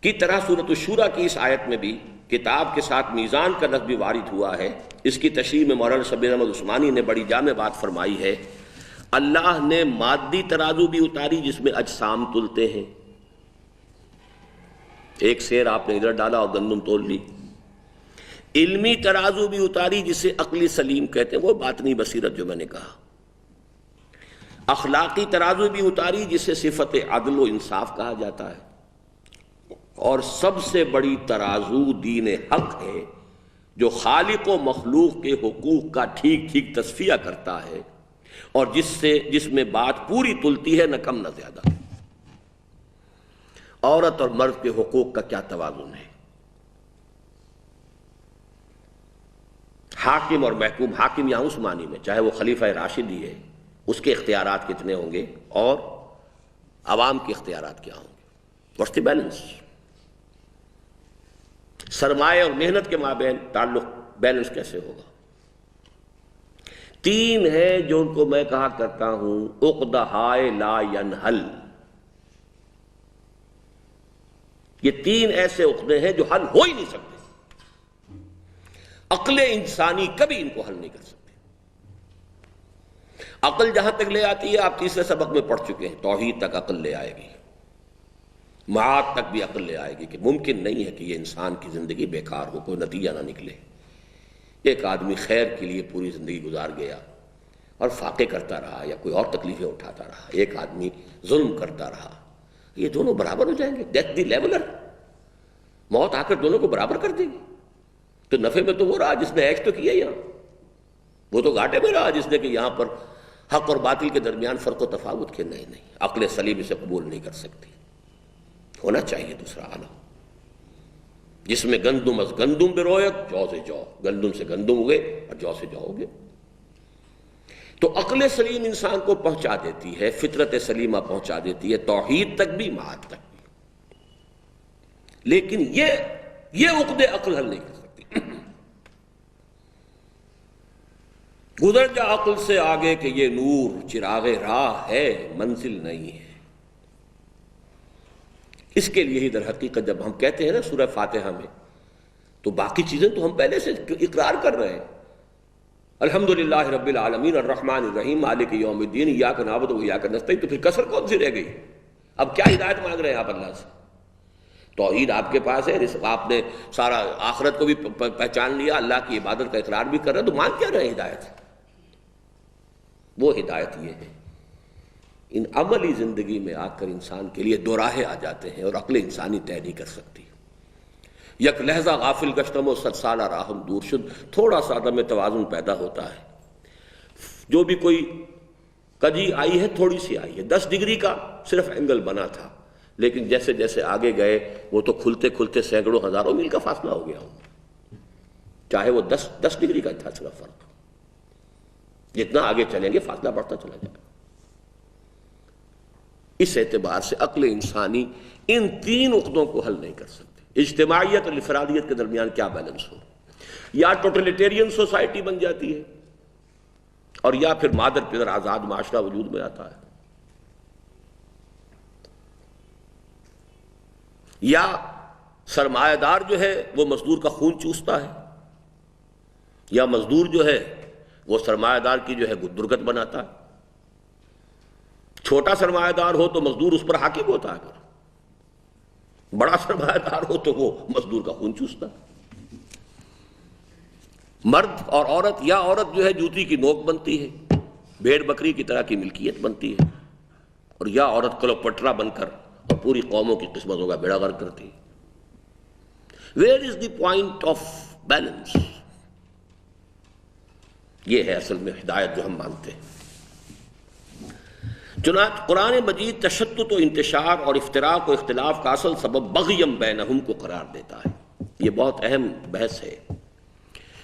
کی طرح سورۃ الشورى کی اس آیت میں بھی کتاب کے ساتھ میزان کا لفظ بھی وارد ہوا ہے. اس کی تشریح میں مولانا شبیر احمد عثمانی نے بڑی جامع بات فرمائی ہے. اللہ نے مادی ترازو بھی اتاری جس میں اجسام تلتے ہیں، ایک سیر آپ نے ادھر ڈالا اور گندم تول لی. علمی ترازو بھی اتاری جسے عقل سلیم کہتے ہیں، وہ باطنی بصیرت جو میں نے کہا. اخلاقی ترازو بھی اتاری جسے صفت عدل و انصاف کہا جاتا ہے. اور سب سے بڑی ترازو دین حق ہے جو خالق و مخلوق کے حقوق کا ٹھیک ٹھیک تصفیہ کرتا ہے، اور جس میں بات پوری تلتی ہے، نہ کم نہ زیادہ. عورت اور مرد کے حقوق کا کیا توازن ہے، حاکم اور محکوم. حاکم یہاں اس معنی میں چاہے وہ خلیفہ راشد ہی ہے، اس کے اختیارات کتنے ہوں گے اور عوام کے اختیارات کیا ہوں گے. What's the balance? سرمایہ اور محنت کے مابین تعلق بیلنس کیسے ہوگا؟ تین ہے جو ان کو میں کہا کرتا ہوں عقدہائے لا ینحل. یہ تین ایسے عقدے ہیں جو حل ہو ہی نہیں سکتے، عقل انسانی کبھی ان کو حل نہیں کر سکتے. عقل جہاں تک لے آتی ہے، آپ تیسرے سبق میں پڑھ چکے ہیں، توحید تک عقل لے آئے گی، معاد تک بھی عقل لے آئے گی کہ ممکن نہیں ہے کہ یہ انسان کی زندگی بیکار ہو، کوئی نتیجہ نہ نکلے. ایک آدمی خیر کے لیے پوری زندگی گزار گیا اور فاقے کرتا رہا یا کوئی اور تکلیفیں اٹھاتا رہا، ایک آدمی ظلم کرتا رہا. یہ دونوں برابر ہو جائیں گے. ڈیتھ دی لیولر، موت آ کر دونوں کو برابر کر دے گی. تو نفع میں تو وہ رہا جس نے ایش تو کیا یہاں، وہ تو گھاٹے میں رہا جس نے کہ یہاں پر حق اور باطل کے درمیان فرق و تفاوت کے. نہیں، عقل سلیم اسے قبول نہیں کر سکتی. ہونا چاہیے دوسرا عالم جس میں گندم از گندم برویت، جو سے جو، گندم سے گندم ہوگے اور جو سے جو ہوگے. تو عقل سلیم انسان کو پہنچا دیتی ہے، فطرت سلیمہ پہنچا دیتی ہے توحید تک بھی، معاد تک بھی. لیکن یہ عقدے عقل حل نہیں کر سکتی. گزر جا عقل سے آگے کہ یہ نور چراغ راہ ہے، منزل نہیں ہے. اس کے لیے ہی در حقیقت جب ہم کہتے ہیں نا سورہ فاتحہ میں، تو باقی چیزیں تو ہم پہلے سے اقرار کر رہے ہیں. الحمدللہ رب العالمین الرحمن الرحیم مالک یوم الدین ایاک نعبد و ایاک نستعین. تو پھر کسر کون سی رہ گئی؟ اب کیا ہدایت مانگ رہے ہیں آپ اللہ سے؟ توحید آپ کے پاس ہے، آپ نے سارا آخرت کو بھی پہچان لیا، اللہ کی عبادت کا اقرار بھی کر رہے ہیں، تو مانگ کیا رہے ہیں ہدایت؟ وہ ہدایت یہ ہے۔ ان عملی زندگی میں آ کر انسان کے لیے دو راہیں آ جاتے ہیں اور عقل انسانی طے نہیں کر سکتی۔ یک لحظہ غافل گشتم و صد سالہ راہم دور شد، تھوڑا سا عدم توازن پیدا ہوتا ہے۔ جو بھی کوئی کجی آئی ہے تھوڑی سی آئی ہے، 10 ڈگری کا صرف اینگل بنا تھا، لیکن جیسے جیسے آگے گئے وہ تو کھلتے کھلتے سینکڑوں ہزاروں میل کا فاصلہ ہو گیا ہو، چاہے وہ 10 ڈگری کا تھا صرف فرق۔ جتنا آگے چلیں گے فاصلہ بڑھتا چلا جائے گا۔ اس اعتبار سے عقل انسانی ان 3 عقدوں کو حل نہیں کر سکتی۔ اجتماعیت اور انفرادیت کے درمیان کیا بیلنس ہو؟ یا ٹوٹلیٹیرین سوسائٹی بن جاتی ہے، اور یا پھر مادر پدر آزاد معاشرہ وجود میں آتا ہے، یا سرمایہ دار جو ہے وہ مزدور کا خون چوستا ہے، یا مزدور جو ہے وہ سرمایہ دار کی جو ہے درگت بناتا ہے۔ چھوٹا سرمایہ دار ہو تو مزدور اس پر حاکم ہوتا ہے، بڑا سرمایہ دار ہو تو وہ مزدور کا خون چوستا ہے۔ مرد اور عورت، یا عورت جو ہے جوتی کی نوک بنتی ہے، بھیڑ بکری کی طرح کی ملکیت بنتی ہے، اور یا عورت کلوپٹرا بن کر اور پوری قوموں کی قسمتوں کا بیڑا غرق کرتی ہے۔ Where is the point of balance? یہ ہے اصل میں ہدایت جو ہم مانتے ہیں۔ چنانچہ قرآن مجید تشتت و انتشار اور افتراق و اختلاف کا اصل سبب بغیم بینہم کو قرار دیتا ہے۔ یہ بہت اہم بحث ہے۔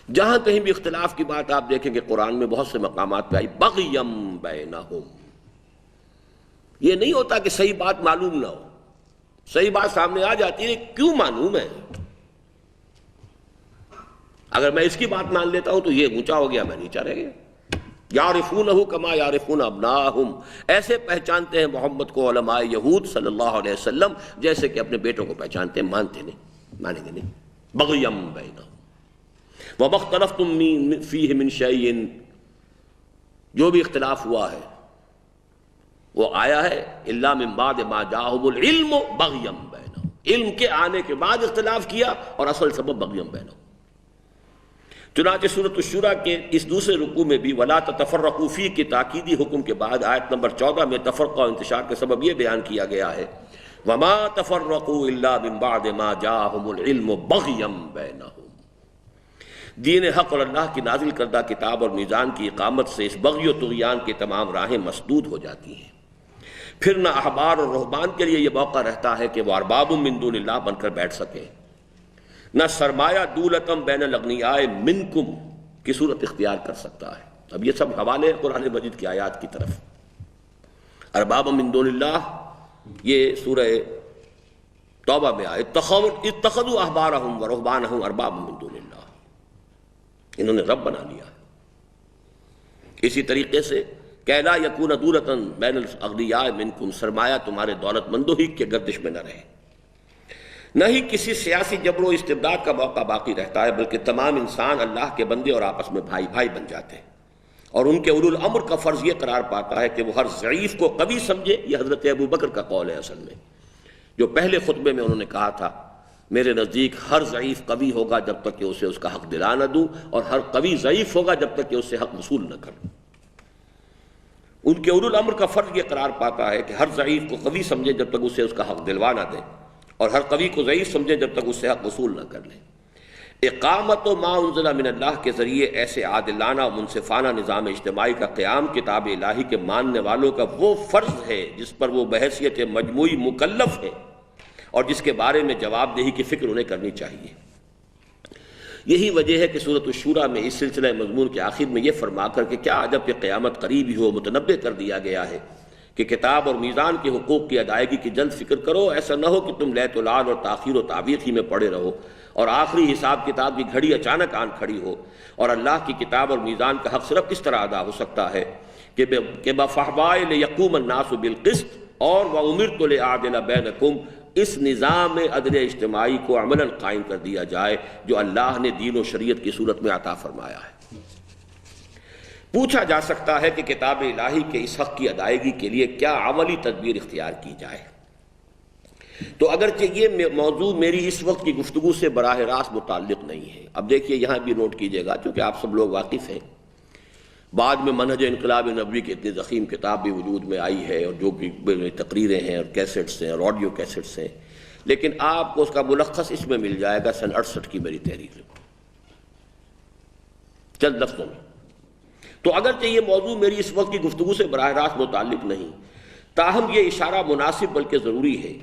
جہاں کہیں بھی اختلاف کی بات آپ دیکھیں کہ قرآن میں بہت سے مقامات پہ آئی بغیم بینہم۔ یہ نہیں ہوتا کہ صحیح بات معلوم نہ ہو، صحیح بات سامنے آ جاتی ہے، کیوں معلوم ہے؟ اگر میں اس کی بات مان لیتا ہوں تو یہ اونچا ہو گیا، میں نیچا رہ گیا۔ یعرفونہ کما یعرفون ابناءہم، ایسے پہچانتے ہیں محمد کو علماء یہود صلی اللہ علیہ وسلم جیسے کہ اپنے بیٹوں کو پہچانتے ہیں، مانتے نہیں، مانیں گے نہیں۔ بغیم بینہم وَمَا اخْتَلَفْتُم فِيهِ مِن شَيْءٍ، جو بھی اختلاف ہوا ہے وہ آیا ہے الا من بعد ما جاءہم العلم بغیم بینہم، علم کے آنے کے بعد اختلاف کیا، اور اصل سبب بغیم بینہم۔ چنانچہ سورۃ الشورى کے اس دوسرے رکوع میں بھی وَلَا تَتَفَرَّقُوا فِيهِ کے تاکیدی حکم کے بعد آیت نمبر 14 میں تفرقہ و انتشار کا سبب یہ بیان کیا گیا ہے وَمَا تَفَرَّقُوا إِلَّا مِن بَعْدِ مَا جَاءَهُمُ الْعِلْمُ بَغْيًا بَيْنَهُمْ۔ دین حق اور اللہ کی نازل کردہ کتاب اور میزان کی اقامت سے اس بغی و طغیان کے تمام راہیں مسدود ہو جاتی ہیں۔ پھر نہ احبار اور رہبان کے لیے یہ موقع رہتا ہے کہ وہ ارباب من دون اللہ بن کر بیٹھ سکیں، نہ سرمایہ دولتم بین الاغنیاء منکم کی صورت اختیار کر سکتا ہے۔ اب یہ سب حوالے ہیں قرآن مجید کی آیات کی طرف۔ ارباب من دون اللہ یہ سورہ توبہ میں آئے، اتخذوا احبارہم و رہبانہم ارباب من دون اللہ، انہوں نے رب بنا لیا۔ اسی طریقے سے کہ لا یکون دولتاً بین الاغنیاء منکم، سرمایہ تمہارے دولت مندوں ہی کے گردش میں نہ رہے، نہ ہی کسی سیاسی جبر و استبداد کا موقع باقی رہتا ہے، بلکہ تمام انسان اللہ کے بندے اور آپس میں بھائی بھائی بن جاتے ہیں، اور ان کے اولو الامر کا فرض یہ قرار پاتا ہے کہ وہ ہر ضعیف کو قوی سمجھے۔ یہ حضرت ابو بکر کا قول ہے اصل میں، جو پہلے خطبے میں انہوں نے کہا تھا میرے نزدیک ہر ضعیف قوی ہوگا جب تک کہ اسے اس کا حق دلا نہ دوں، اور ہر قوی ضعیف ہوگا جب تک کہ اس سے حق وصول نہ کروں۔ ان کے اولو الامر کا فرض یہ قرار پاتا ہے کہ ہر ضعیف کو قوی سمجھے جب تک اسے اس کا حق دلوا نہ دیں، اور ہر قوی کو ضعیف سمجھے جب تک اس سے حق وصول نہ کر لیں۔ اقامت و ما انزل من اللہ کے ذریعے ایسے عادلانہ و منصفانہ نظام اجتماعی کا قیام کتاب الہی کے ماننے والوں کا وہ فرض ہے جس پر وہ بحیثیت مجموعی مکلف ہے، اور جس کے بارے میں جواب دہی کی فکر انہیں کرنی چاہیے۔ یہی وجہ ہے کہ سورۃ الشورى میں اس سلسلہ مضمون کے آخر میں یہ فرما کر کہ کیا عجب کہ قیامت قریب ہی ہو متنبہ کر دیا گیا ہے کہ کتاب اور میزان کے حقوق کی ادائیگی کی جلد فکر کرو، ایسا نہ ہو کہ تم لیت العال اور تاخیر و تعویق ہی میں پڑے رہو، اور آخری حساب کتاب کی گھڑی اچانک آن کھڑی ہو۔ اور اللہ کی کتاب اور میزان کا حق صرف کس طرح ادا ہو سکتا ہے کہ بفحوائے لیقوم الناس بالقسط اور وامرت لاعدل بینکم، اس نظام عدل اجتماعی کو عملاً قائم کر دیا جائے جو اللہ نے دین و شریعت کی صورت میں عطا فرمایا ہے۔ پوچھا جا سکتا ہے کہ کتاب الہی کے اس حق کی ادائیگی کے لیے کیا عملی تدبیر اختیار کی جائے، تو اگرچہ یہ موضوع میری اس وقت کی گفتگو سے براہ راست متعلق نہیں ہے۔ اب دیکھیے یہاں بھی نوٹ کیجئے گا، چونکہ آپ سب لوگ واقف ہیں بعد میں منہج انقلاب نبوی کی اتنی ضخیم کتاب بھی وجود میں آئی ہے، اور جو کہ تقریریں ہیں اور کیسٹس ہیں اور آڈیو کیسٹس ہیں، لیکن آپ کو اس کا ملخص اس میں مل جائے گا سن 68 کی میری تحریر چند لفظوں میں۔ تو اگرچہ یہ موضوع میری اس وقت کی گفتگو سے براہ راست متعلق نہیں، تاہم یہ اشارہ مناسب بلکہ ضروری ہے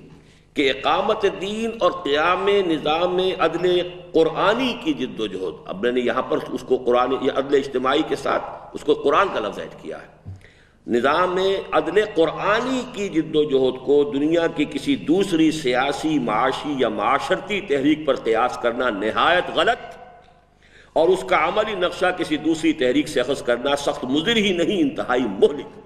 کہ اقامت دین اور قیام نظام عدل قرآنی کی جد و جہد، اب میں نے یہاں پر اس کو قرآن یا عدل اجتماعی کے ساتھ اس کو قرآن کا لفظ ایڈ کیا ہے، نظام عدل قرآنی کی جد و جہد کو دنیا کی کسی دوسری سیاسی، معاشی یا معاشرتی تحریک پر قیاس کرنا نہایت غلط، اور اس کا عملی نقشہ کسی دوسری تحریک سے اخذ کرنا سخت مضر ہی نہیں، انتہائی مہلک۔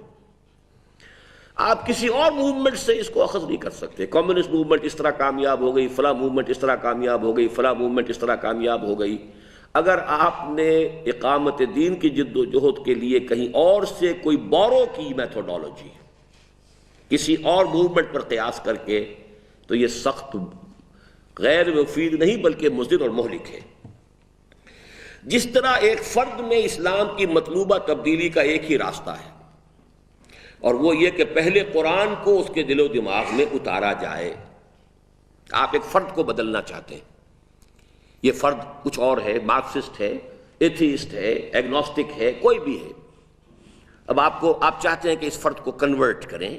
آپ کسی اور موومنٹ سے اس کو اخذ نہیں کر سکتے، کمیونسٹ موومنٹ اس طرح کامیاب ہو گئی، فلاں موومنٹ اس طرح کامیاب ہو گئی، فلاں موومنٹ اس طرح کامیاب ہو گئی۔ اگر آپ نے اقامت دین کی جد و جہد کے لیے کہیں اور سے کوئی بورو کی میتھوڈالوجی کسی اور موومنٹ پر قیاس کر کے، تو یہ سخت غیر مفید نہیں بلکہ مضر اور مہلک ہے۔ جس طرح ایک فرد میں اسلام کی مطلوبہ تبدیلی کا ایک ہی راستہ ہے، اور وہ یہ کہ پہلے قرآن کو اس کے دل و دماغ میں اتارا جائے۔ آپ ایک فرد کو بدلنا چاہتے ہیں، یہ فرد کچھ اور ہے، مارکسسٹ ہے، ایتھیسٹ ہے، ایگنوسٹک ہے، کوئی بھی ہے۔ اب آپ چاہتے ہیں کہ اس فرد کو کنورٹ کریں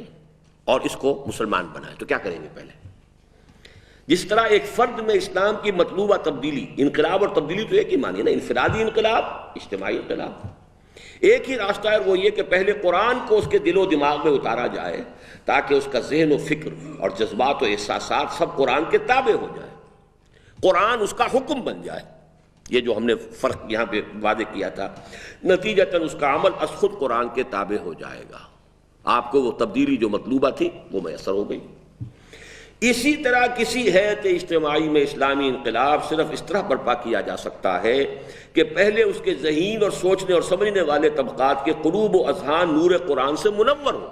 اور اس کو مسلمان بنائیں، تو کیا کریں گے؟ پہلے جس طرح ایک فرد میں اسلام کی مطلوبہ تبدیلی، انقلاب اور تبدیلی تو ایک ہی معنی ہے نا، انفرادی انقلاب، اجتماعی انقلاب، ایک ہی راستہ ہے، وہ یہ کہ پہلے قرآن کو اس کے دل و دماغ میں اتارا جائے تاکہ اس کا ذہن و فکر اور جذبات و احساسات سب قرآن کے تابع ہو جائے، قرآن اس کا حکم بن جائے۔ یہ جو ہم نے فرق یہاں پہ واضح کیا تھا، نتیجتاً اس کا عمل از خود قرآن کے تابع ہو جائے گا، آپ کو وہ تبدیلی جو مطلوبہ تھی وہ میسر ہو گئی۔ اسی طرح کسی ہیئت اجتماعی میں اسلامی انقلاب صرف اس طرح برپا کیا جا سکتا ہے کہ پہلے اس کے ذہین اور سوچنے اور سمجھنے والے طبقات کے قلوب و اذہان نور قرآن سے منور ہو،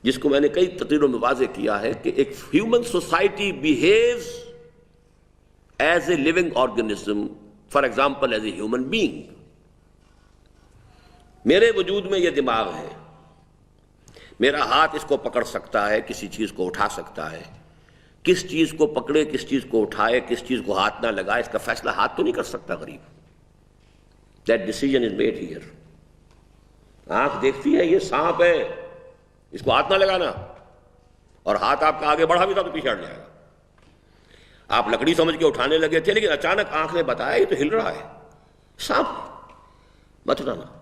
جس کو میں نے کئی تقریروں میں واضح کیا ہے کہ ایک human society behaves as a living organism, for example as a human being. میرے وجود میں یہ دماغ ہے، میرا ہاتھ اس کو پکڑ سکتا ہے، کسی چیز کو اٹھا سکتا ہے، کس چیز کو پکڑے، کس چیز کو اٹھائے، کس چیز کو ہاتھ نہ لگائے، اس کا فیصلہ ہاتھ تو نہیں کر سکتا غریب۔ That decision is made here۔ آنکھ دیکھتی ہے یہ سانپ ہے، اس کو ہاتھ نہ لگانا، اور ہاتھ آپ کا آگے بڑھا بھی تھا تو پیچھے ہٹ جائے گا۔ آپ لکڑی سمجھ کے اٹھانے لگے تھے، لیکن اچانک آنکھ نے بتایا یہ تو ہل رہا ہے، سانپ مت اٹھانا۔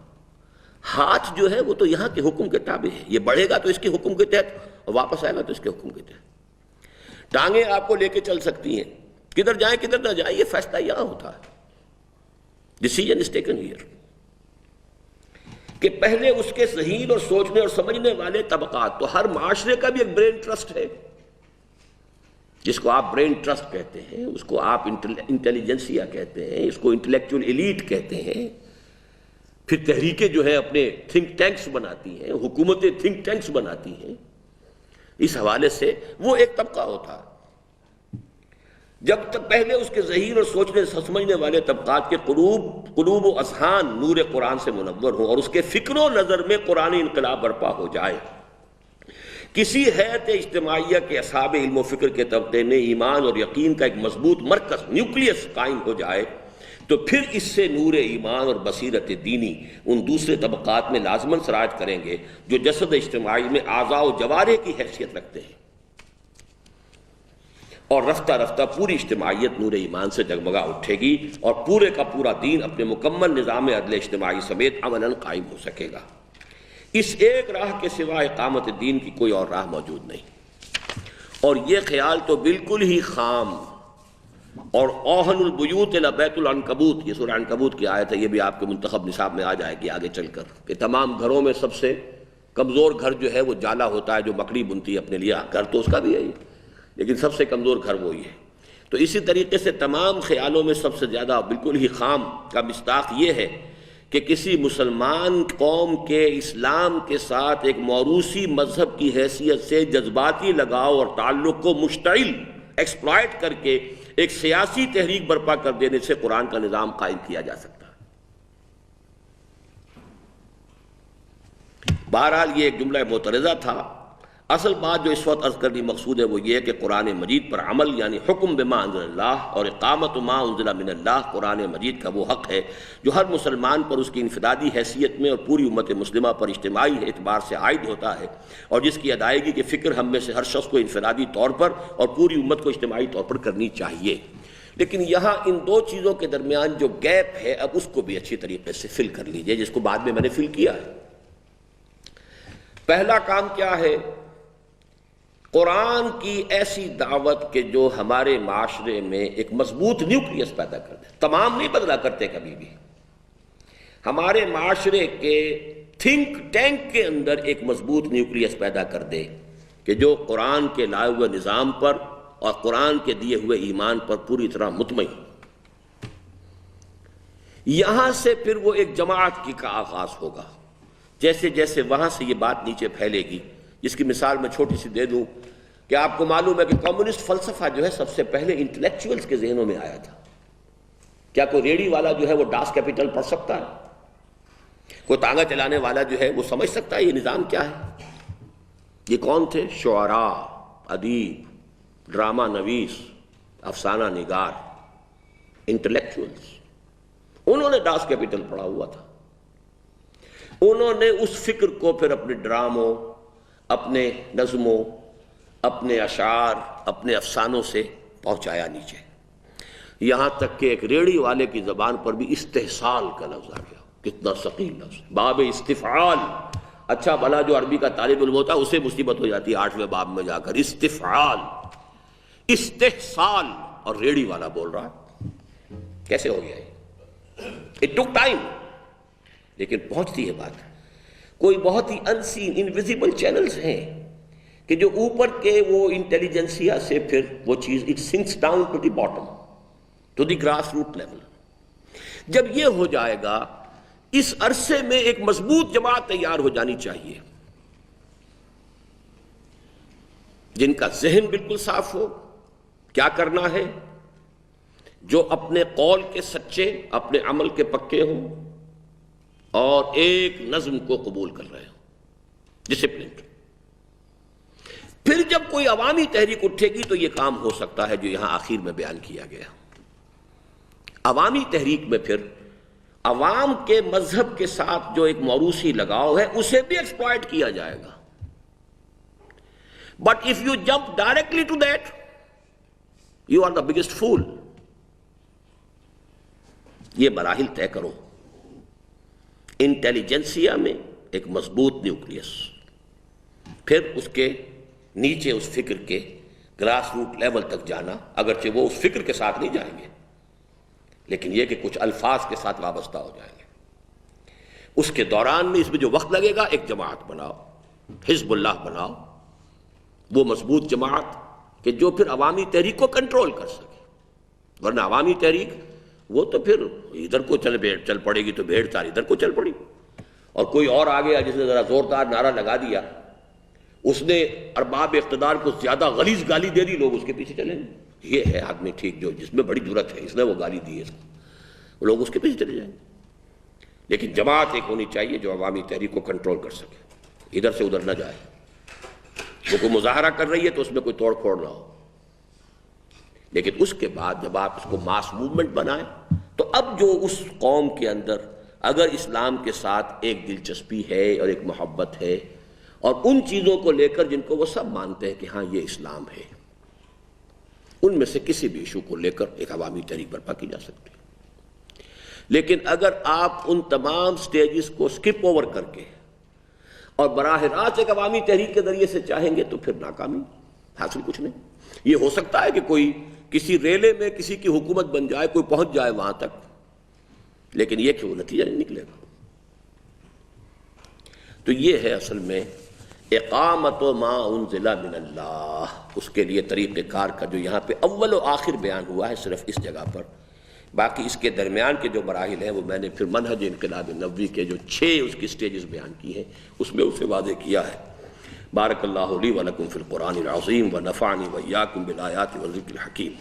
ہاتھ جو ہے وہ تو یہاں کے حکم کے تابع ہے، یہ بڑھے گا تو اس کے حکم کے تحت، اور واپس آئے گا تو اس کے حکم کے تحت۔ ٹانگیں آپ کو لے کے چل سکتی ہیں، کدھر جائیں کدھر نہ جائیں یہ فیصلہ یہاں ہوتا ہے۔ ڈیسیژن از ٹیکن ہیئر، کہ پہلے اس کے ذہین اور سوچنے اور سمجھنے والے طبقات، تو ہر معاشرے کا بھی ایک برین ٹرسٹ ہے، جس کو آپ برین ٹرسٹ کہتے ہیں، اس کو آپ انٹیلیجنسیا کہتے ہیں، اس کو انٹلیکچوئل ایلیٹ کہتے ہیں۔ پھر تحریکیں جو ہیں اپنے تھنک ٹینکس بناتی ہیں، حکومتیں تھنک ٹینکس بناتی ہیں۔ اس حوالے سے وہ ایک طبقہ ہوتا ہے۔ جب تک پہلے اس کے ذہین اور سوچنے سمجھنے والے طبقات کے قلوب و اذہان نور قرآن سے منور ہوں اور اس کے فکر و نظر میں قرآنی انقلاب برپا ہو جائے، کسی ہیئت اجتماعیہ کے اصحاب علم و فکر کے طبقے میں ایمان اور یقین کا ایک مضبوط مرکز، نیوکلیس قائم ہو جائے، تو پھر اس سے نور ایمان اور بصیرت دینی ان دوسرے طبقات میں لازماً سرایت کریں گے جو جسد اجتماعی میں اعضاء و جوارح کی حیثیت رکھتے ہیں، اور رفتہ رفتہ پوری اجتماعیت نور ایمان سے جگمگا اٹھے گی، اور پورے کا پورا دین اپنے مکمل نظام عدل اجتماعی سمیت عملاً قائم ہو سکے گا۔ اس ایک راہ کے سوا اقامت دین کی کوئی اور راہ موجود نہیں، اور یہ خیال تو بالکل ہی خام اور اوہن البیوت الی بیت العنکبوت، یہ سورہ عنکبوت کی آیت ہے، یہ بھی آپ کے منتخب نصاب میں آ جائے گی آگے چل کر، کہ تمام گھروں میں سب سے کمزور گھر جو ہے وہ جالا ہوتا ہے جو مکڑی بنتی ہے اپنے لیے، گھر تو اس کا بھی ہے لیکن سب سے کمزور گھر وہی ہے۔ تو اسی طریقے سے تمام خیالوں میں سب سے زیادہ بالکل ہی خام کا مصداق یہ ہے کہ کسی مسلمان قوم کے اسلام کے ساتھ ایک موروثی مذہب کی حیثیت سے جذباتی لگاؤ اور تعلق کو مشتعل ایکسپلائٹ کر کے ایک سیاسی تحریک برپا کر دینے سے قرآن کا نظام قائم کیا جا سکتا ہے۔ بہرحال یہ ایک جملہ معترضہ تھا. اصل بات جو اس وقت عرض کرنی مقصود ہے وہ یہ ہے کہ قرآن مجید پر عمل یعنی حکم بما انزل اللہ اور اقامت ما انزل من اللہ قرآن مجید کا وہ حق ہے جو ہر مسلمان پر اس کی انفرادی حیثیت میں اور پوری امت مسلمہ پر اجتماعی اعتبار سے عائد ہوتا ہے، اور جس کی ادائیگی کی فکر ہم میں سے ہر شخص کو انفرادی طور پر اور پوری امت کو اجتماعی طور پر کرنی چاہیے. لیکن یہاں ان دو چیزوں کے درمیان جو گیپ ہے اب اس کو بھی اچھی طریقے سے فل کر لیجئے، جس کو بعد میں نے فل کیا ہے. پہلا کام کیا ہے؟ قرآن کی ایسی دعوت کہ جو ہمارے معاشرے میں ایک مضبوط نیوکلیس پیدا کر دے. تمام نہیں بدلا کرتے کبھی بھی. ہمارے معاشرے کے تھنک ٹینک کے اندر ایک مضبوط نیوکلیس پیدا کر دے کہ جو قرآن کے لائے ہوئے نظام پر اور قرآن کے دیے ہوئے ایمان پر پوری طرح مطمئن. یہاں سے پھر وہ ایک جماعت کی کا آغاز ہوگا. جیسے جیسے وہاں سے یہ بات نیچے پھیلے گی، جس کی مثال میں چھوٹی سی دے دوں کہ آپ کو معلوم ہے کہ کمیونسٹ فلسفہ جو ہے سب سے پہلے انٹلیکچوئلز کے ذہنوں میں آیا تھا. کیا کوئی ریڑھی والا جو ہے وہ ڈاس کیپیٹل پڑھ سکتا ہے؟ کوئی تانگا چلانے والا جو ہے وہ سمجھ سکتا ہے یہ نظام کیا ہے؟ یہ کون تھے؟ شعراء، ادیب، ڈرامہ نویس، افسانہ نگار، انٹلیکچوئلز. انہوں نے ڈاس کیپیٹل پڑھا ہوا تھا. انہوں نے اس فکر کو پھر اپنے ڈراموں، اپنے نظموں، اپنے اشعار، اپنے افسانوں سے پہنچایا نیچے، یہاں تک کہ ایک ریڑھی والے کی زبان پر بھی استحصال کا لفظ آ گیا. کتنا ثقیل لفظ، باب استفعال. اچھا بھلا جو عربی کا طالب علم ہوتا ہے اسے مصیبت ہو جاتی ہے 8ویں باب میں جا کر. استفعال، استحصال، اور ریڑھی والا بول رہا کیسے ہو گیا یہ؟ اٹ ٹک ٹائم، لیکن پہنچتی ہے بات. کوئی بہت ہی انسین انویزیبل چینلز ہیں کہ جو اوپر کے وہ انٹیلیجنسیا سے پھر وہ چیز it sinks down to the bottom, to the grass root level. جب یہ ہو جائے گا اس عرصے میں ایک مضبوط جماعت تیار ہو جانی چاہیے جن کا ذہن بالکل صاف ہو کیا کرنا ہے، جو اپنے قول کے سچے، اپنے عمل کے پکے ہوں، اور ایک نظم کو قبول کر رہے ہوں، ڈسپلنڈ. پھر جب کوئی عوامی تحریک اٹھے گی تو یہ کام ہو سکتا ہے جو یہاں آخر میں بیان کیا گیا. عوامی تحریک میں پھر عوام کے مذہب کے ساتھ جو ایک موروثی لگاؤ ہے اسے بھی ایکسپلائٹ کیا جائے گا. But if you jump directly to that you are the biggest fool. یہ مراحل طے کرو. انٹیلیجنسیا میں ایک مضبوط نیوکلیس، پھر اس کے نیچے اس فکر کے گراس روٹ لیول تک جانا، اگرچہ وہ اس فکر کے ساتھ نہیں جائیں گے لیکن یہ کہ کچھ الفاظ کے ساتھ وابستہ ہو جائیں گے. اس کے دوران میں اس میں جو وقت لگے گا ایک جماعت بناؤ، حزب اللہ بناؤ، وہ مضبوط جماعت کہ جو پھر عوامی تحریک کو کنٹرول کر سکے. ورنہ عوامی تحریک وہ تو پھر ادھر کو چل پڑے گی تو بھیڑ چال ادھر کو چل پڑی، اور کوئی اور آ گیا جس نے ذرا زوردار نعرہ لگا دیا، اس نے ارباب اقتدار کو زیادہ غلیظ گالی دے دی، لوگ اس کے پیچھے چلیں گے. یہ ہے آدمی ٹھیک جو جس میں بڑی جرت ہے، اس نے وہ گالی دی ہے اس کو، لوگ اس کے پیچھے چلے جائیں گے. لیکن جماعت ایک ہونی چاہیے جو عوامی تحریک کو کنٹرول کر سکے، ادھر سے ادھر نہ جائے. وہ کوئی مظاہرہ کر رہی ہے تو اس میں کوئی توڑ پھوڑ نہ ہو. لیکن اس کے بعد جب آپ اس کو ماس موومنٹ بنائیں تو اب جو اس قوم کے اندر اگر اسلام کے ساتھ ایک دلچسپی ہے اور ایک محبت ہے اور ان چیزوں کو لے کر جن کو وہ سب مانتے ہیں کہ ہاں یہ اسلام ہے، ان میں سے کسی بھی ایشو کو لے کر ایک عوامی تحریک برپا کی جا سکتی ہے. لیکن اگر آپ ان تمام سٹیجز کو سکپ اوور کر کے اور براہ راست ایک عوامی تحریک کے ذریعے سے چاہیں گے تو پھر ناکامی حاصل کچھ نہیں. یہ ہو سکتا ہے کہ کوئی کسی ریلے میں کسی کی حکومت بن جائے، کوئی پہنچ جائے وہاں تک، لیکن یہ کہ وہ نتیجہ نہیں نکلے گا. تو یہ ہے اصل میں اقامت ما انزل من اللہ. اس کے لیے طریقہ کار کا جو یہاں پہ اول و آخر بیان ہوا ہے صرف اس جگہ پر. باقی اس کے درمیان کے جو مراحل ہیں وہ میں نے پھر منہج انقلاب نبوی کے جو 6 اس کی سٹیجز بیان کی ہیں اس میں اسے واضح کیا ہے. بارک اللہ لی و لکم فی القرآن العظیم و نفعنی و ایاکم بالآیات والذکر الحکیم.